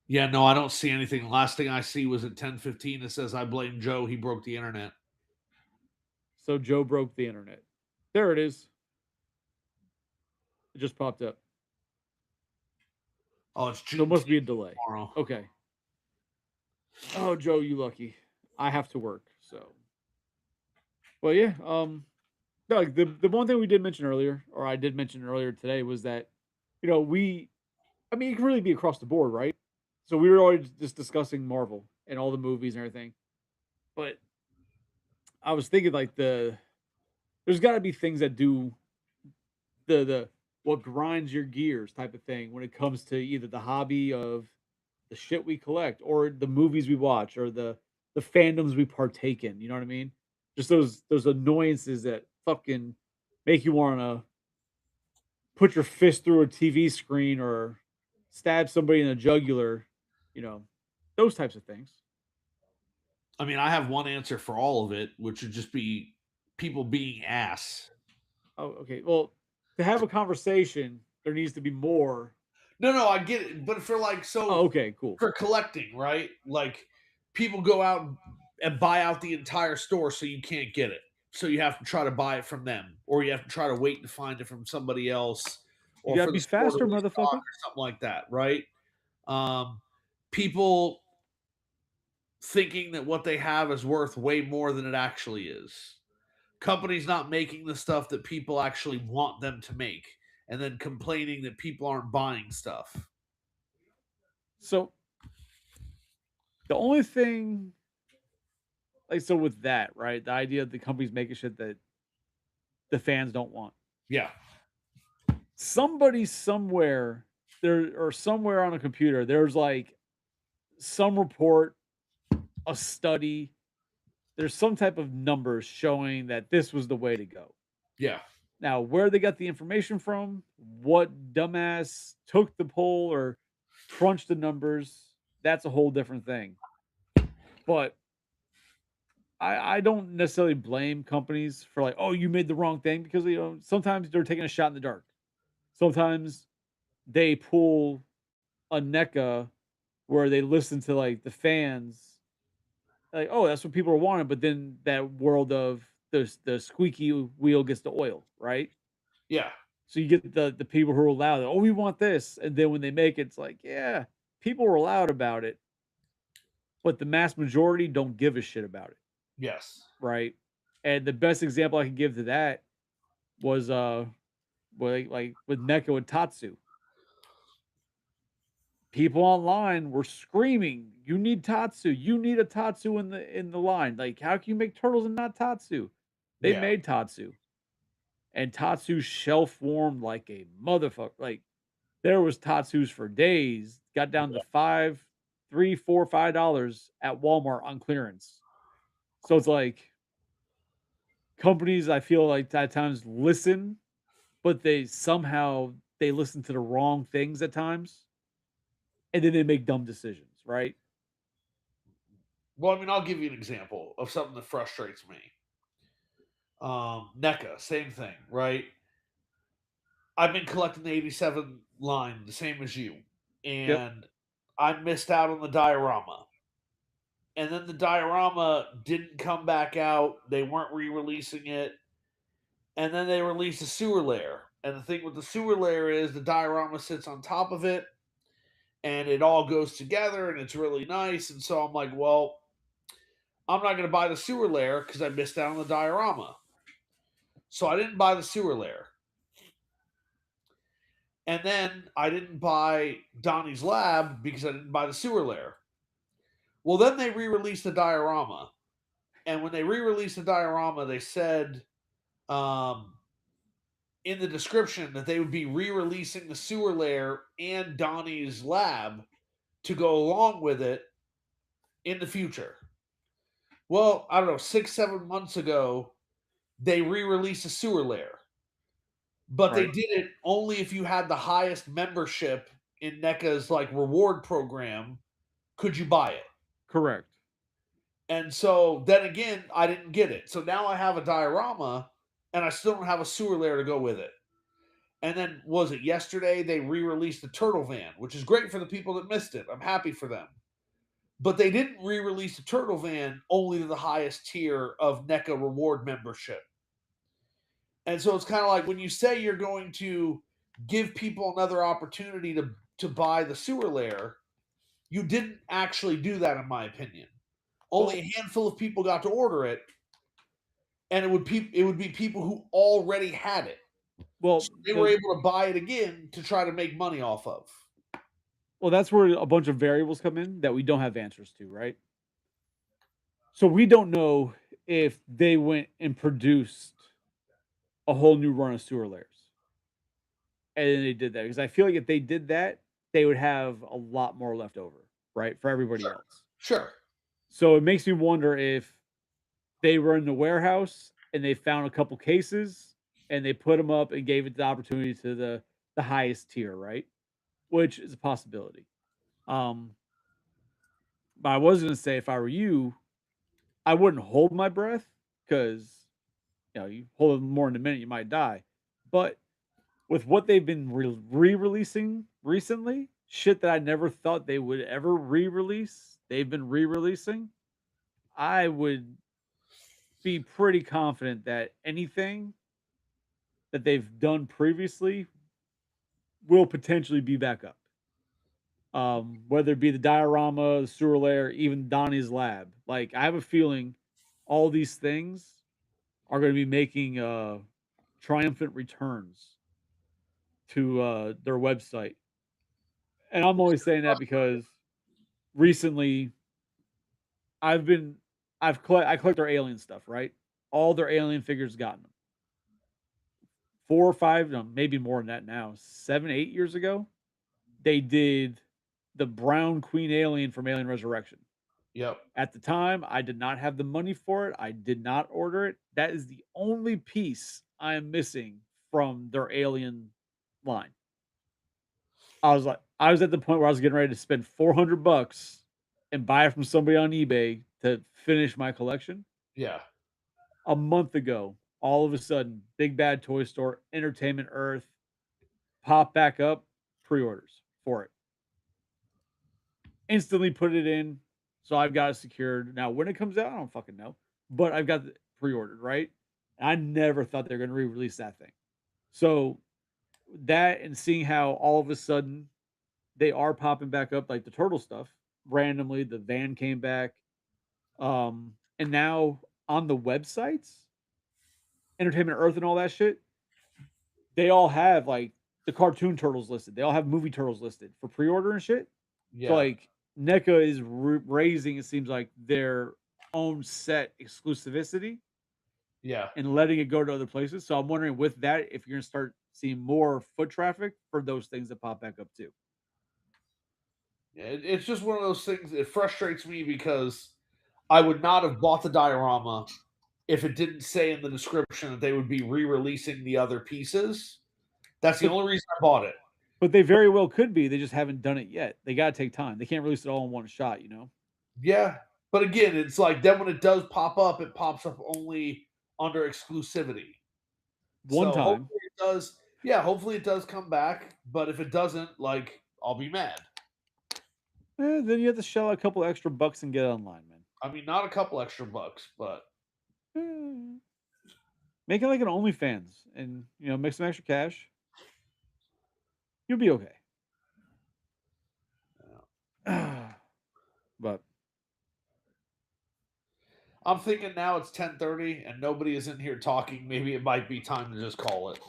Yeah, no, I don't see anything. Last thing I see was at 10:15. It says I blame Joe. He broke the internet.
So Joe broke the internet. There it is. It just popped up.
Oh, it's
So it must be a
Juneteenth
delay.
tomorrow.
Okay. Oh, Joe, you lucky. I have to work. So, well, yeah. No, like the one thing we did mention earlier, or I did mention earlier today, was that I mean, it can really be across the board, right? So we were already just discussing Marvel and all the movies and everything, but I was thinking like there's got to be things that do the what grinds your gears type of thing when it comes to either the hobby of the shit we collect or the movies we watch or the fandoms we partake in. You know what I mean? Just those annoyances that fucking make you want to put your fist through a TV screen or stab somebody in the jugular. You know, those types of things.
I mean, I have one answer for all of it, which would just be people being ass.
Oh, okay. Well, to have a conversation, there needs to be more.
No, I get it, but for like
Oh,
so
okay, cool.
for collecting, right? Like people go out and buy out the entire store so you can't get it. So you have to try to buy it from them, or you have to try to wait to find it from somebody else,
You
or
gotta
for the
be
store to
faster,
restock
motherfucker.
or something like that, right? Um, People thinking that what they have is worth way more than it actually is. Companies not making the stuff that people actually want them to make, and then complaining that people aren't buying stuff.
So the only thing, like, so with that, right? The idea of the companies making shit that the fans don't want.
Yeah,
Somebody somewhere there or somewhere on a computer, there's like some report, a study, there's some type of numbers showing that this was the way to go.
yeah,
Now, where they got the information from, what dumbass took the poll or crunched the numbers, that's a whole different thing. But I don't necessarily blame companies for like, oh, you made the wrong thing because sometimes they're taking a shot in the dark. Sometimes they pull a NECA where they listen to like the fans, like, oh, that's what people are wanting, but then that world of the squeaky wheel gets the oil, right?
yeah,
So you get the people who are loud, oh, we want this, and then when they make it, it's like, yeah, people were loud about it, but the mass majority don't give a shit about it,
yes,
right? And the best example I can give to that was like with Neko and Tatsu. People online were screaming, "You need Tatsu! You need a Tatsu in the line! Like, how can you make turtles and not Tatsu?" They
yeah,
made Tatsu, and Tatsu shelf warmed like a motherfucker. Like there was Tatsus for days. Got down to five, three, four, $5 at Walmart on clearance. So it's like companies I feel like at times listen, but they listen to the wrong things at times, and then they make dumb decisions, right?
Well, I mean, I'll give you an example of something that frustrates me. NECA, same thing, right? I've been collecting the 87 line, the same as you,
Yep.
and I missed out on the diorama. And then the diorama didn't come back out. They weren't re releasing it. And then they released a sewer layer. And the thing with the sewer layer is the diorama sits on top of it and it all goes together and it's really nice. And so I'm like, well, I'm not going to buy the sewer layer because I missed out on the diorama. So I didn't buy the sewer layer. And then I didn't buy Donnie's Lab because I didn't buy the sewer layer. Well, then they re released the diorama. And when they re released the diorama, they said um, in the description that they would be re releasing the sewer layer and Donnie's Lab to go along with it in the future. Well, I don't know, 6, 7 months ago, they re released a sewer layer, but they
Right.
did it only if you had the highest membership in NECA's like reward program. Could you buy it?
Correct.
And so then again, I didn't get it. So now I have a diorama and I still don't have a sewer layer to go with it. And then was it yesterday they re-released the Turtle Van, which is great for the people that missed it. I'm happy for them. But they didn't re-release the Turtle Van only to the highest tier of NECA reward membership. And so it's kind of like when you say you're going to give people another opportunity to buy the sewer layer, you didn't actually do that in my opinion. Only
Well,
a handful of people got to order it, and it would be people who already had it.
well,
So they were
the
able to buy it again to try to make money off of.
well, that's where a bunch of variables come in that we don't have answers to, right? So we don't know if they went and produced a whole new run of sewer layers, and then they did that because I feel like if they did that, they would have a lot more left over. right, for everybody
Sure.
else.
Sure.
So it makes me wonder if they were in the warehouse and they found a couple cases and they put them up and gave it the opportunity to the highest tier, right? Which is a possibility. Um, but I was gonna say if I were you, I wouldn't hold my breath because you hold it more than a minute, you might die. But with what they've been re-releasing recently, shit that I never thought they would ever re-release, they've been re-releasing. I would be pretty confident that anything that they've done previously will potentially be back up. Whether it be the diorama, the sewer layer, even Donnie's lab. Like I have a feeling all these things are going to be making triumphant returns to their website. And I'm only saying that because recently I've been I collect their alien stuff, right? All their alien figures gotten them. 4 or 5, no, maybe more than that now. 7, 8 years ago, they did the brown queen alien from Alien Resurrection.
Yep.
At the time, I did not have the money for it. I did not order it. That is the only piece I am missing from their alien line. I was at the point where I was getting ready to spend $400 and buy it from somebody on eBay to finish my collection.
Yeah.
A month ago, all of a sudden, Big Bad Toy Store, Entertainment Earth pop back up pre-orders for it. Instantly put it in, so I've got it secured. Now, when it comes out, I don't fucking know, but I've got it pre-ordered, right? And I never thought they were gonna re-release that thing. So that and seeing how all of a sudden they are popping back up like the turtle stuff randomly, the van came back. And now on the websites, Entertainment Earth and all that shit, they all have like the cartoon turtles listed. They all have movie turtles listed for pre-order and shit. So
Yeah.
like NECA is raising, it seems like, their own set exclusivity
Yeah.
and letting it go to other places. So I'm wondering with that if you're gonna start seeing more foot traffic for those things that pop back up too.
It's just one of those things. It frustrates me because I would not have bought the diorama if it didn't say in the description that they would be re-releasing the other pieces. That's the
But
only reason I bought it.
but they very well could be. They just haven't done it yet. They gotta take time. They can't release it all in one shot, you know?
Yeah, but again, it's like then when it does pop up, it pops up only under exclusivity.
One
So
time.
hopefully it does. Yeah, hopefully it does come back. But if it doesn't, like I'll be mad.
Then you have to shell out a couple extra bucks and get it online, man.
I mean, not a couple extra bucks, but
Eh, Make it like an OnlyFans and make some extra cash. You'll be okay. But
I'm thinking now it's 10:30 and nobody is in here talking. Maybe it might be time to just call it.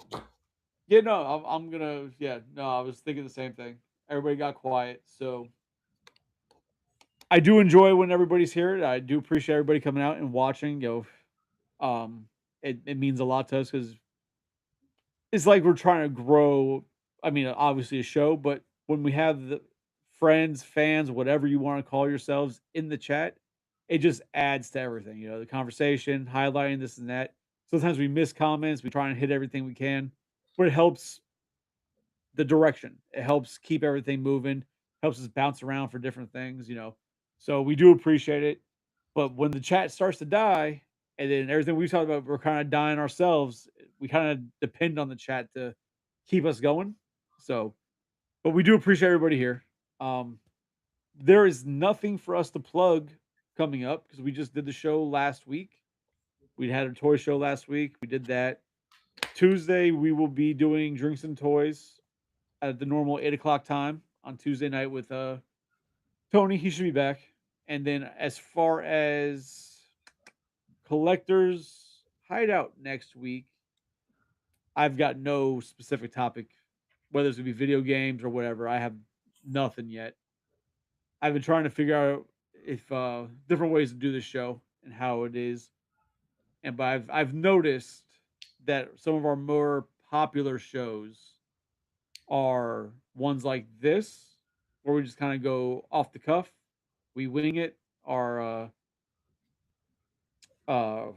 yeah, no, I'm gonna no, I was thinking the same thing. Everybody got quiet, so I do enjoy when everybody's here. I do appreciate everybody coming out and watching. It means a lot to us because it's like we're trying to grow. I mean, obviously a show, but when we have the friends, fans, whatever you want to call yourselves in the chat, it just adds to everything. The conversation, highlighting this and that. Sometimes we miss comments. We try and hit everything we can, but it helps the direction. It helps keep everything moving. Helps us bounce around for different things. So we do appreciate it. But when the chat starts to die, and then everything we talked about, we're kind of dying ourselves. We kind of depend on the chat to keep us going. So, but we do appreciate everybody here. Um, there is nothing for us to plug coming up because we just did the show last week. We had a toy show last week. We did that. Tuesday, we will be doing drinks and toys at the normal 8 o'clock time on Tuesday night with Tony. He should be back. And then as far as collectors hideout next week, I've got no specific topic, whether it's gonna be video games or whatever. I have nothing yet. I've been trying to figure out if different ways to do this show and how it is. And but I've noticed that some of our more popular shows are ones like this where we just kind of go off the cuff. We wing it. Uh our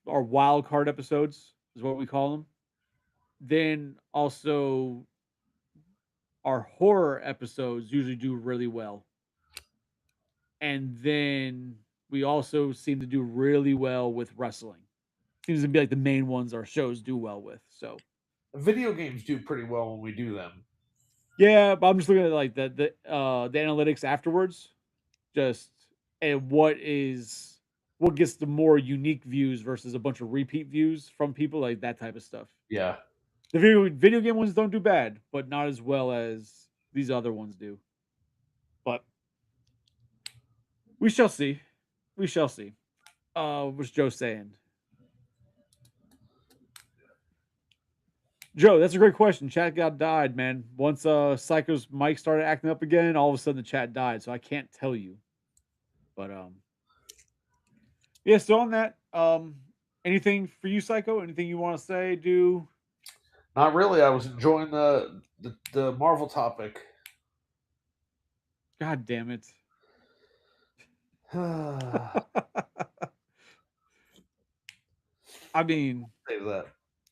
wild card episodes is what we call them. Then also our horror episodes usually do really well. And then we also seem to do really well with wrestling. Seems to be like the main ones our shows do well with. So
Video games do pretty well when we do them.
yeah, but I'm just looking at like the analytics afterwards, just and what gets the more unique views versus a bunch of repeat views from people, like that type of stuff.
Yeah.
The video game ones don't do bad, but not as well as these other ones do. But we shall see. We shall see. What's Joe saying? Joe, that's a great question. Chat got died, man. Once Psycho's mic started acting up again, all of a sudden the chat died, so I can't tell you. But yeah, so on that, anything for you, Psycho? Anything you want to say, do?
Not really. I was enjoying the Marvel topic.
God damn it. I mean,
Say that.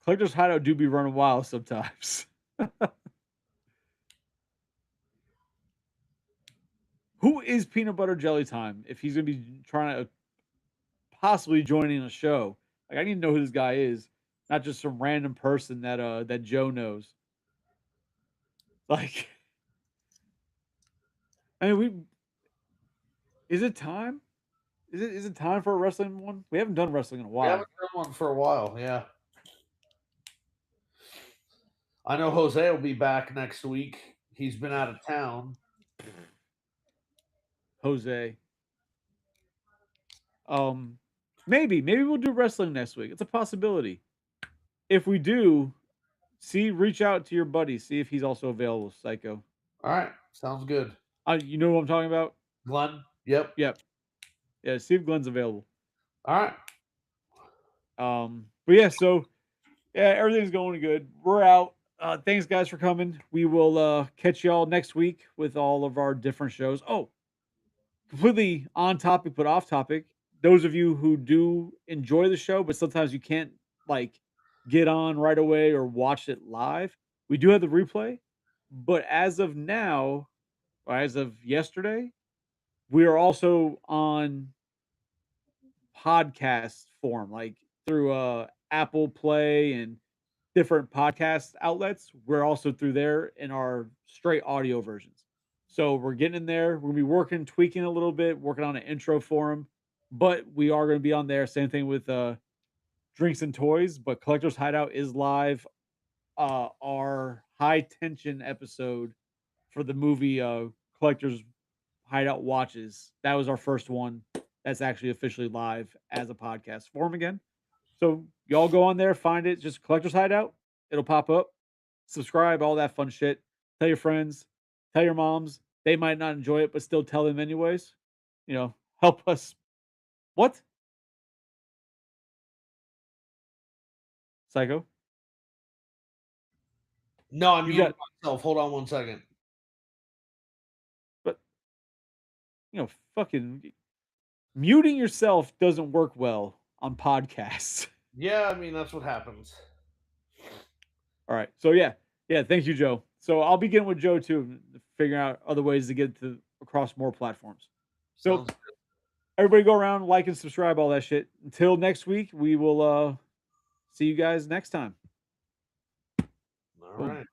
Collector's Hideout do be running wild sometimes. Who is Peanut Butter Jelly Time if he's going to be trying to possibly joining a show? Like, I need to know who this guy is, not just some random person that Joe knows. Like, I mean, is it time? Is it time for a wrestling one? We haven't done wrestling in a
We
while.
haven't done one for a while. Yeah. I know Jose will be back next week. He's been out of town.
Jose. Maybe we'll do wrestling next week. It's a possibility. If we do, reach out to your buddy, see if he's also available, Psycho.
All right. Sounds good.
You know what I'm talking about?
Glenn? Yep.
Yep. Yeah, see if Glenn's available.
All right.
But yeah, so yeah, everything's going good. We're out. Thanks guys for coming. We will catch y'all next week with all of our different shows. Oh, completely on topic but off topic. Those of you who do enjoy the show, but sometimes you can't like get on right away or watch it live, we do have the replay. But as of now, or as of yesterday, we are also on podcast form, like through Apple Play and different podcast outlets. We're also through there in our straight audio versions. So we're getting in there. We're gonna be working, tweaking a little bit, working on an intro for them. But we are gonna be on there. Same thing with drinks and toys. But Collector's Hideout is live. Our high tension episode for the movie Collector's Hideout Watches. That was our first one. That's actually officially live as a podcast form again. So y'all go on there, find it, just Collector's Hideout. It'll pop up. Subscribe, all that fun shit. Tell your friends, tell your moms. They might not enjoy it, but still tell them anyways. You know, help us. What? Psycho?
No, I'm
You
muting
got,
myself. Hold on one second.
but fucking muting yourself doesn't work well on podcasts.
Yeah, I mean that's what happens.
All right. So yeah. Thank you, Joe. So I'll be getting with Joe too, figuring out other ways to get to across more platforms. So
Sounds good.
everybody go around, like and subscribe, all that shit. Until next week, we will see you guys next time.
All right.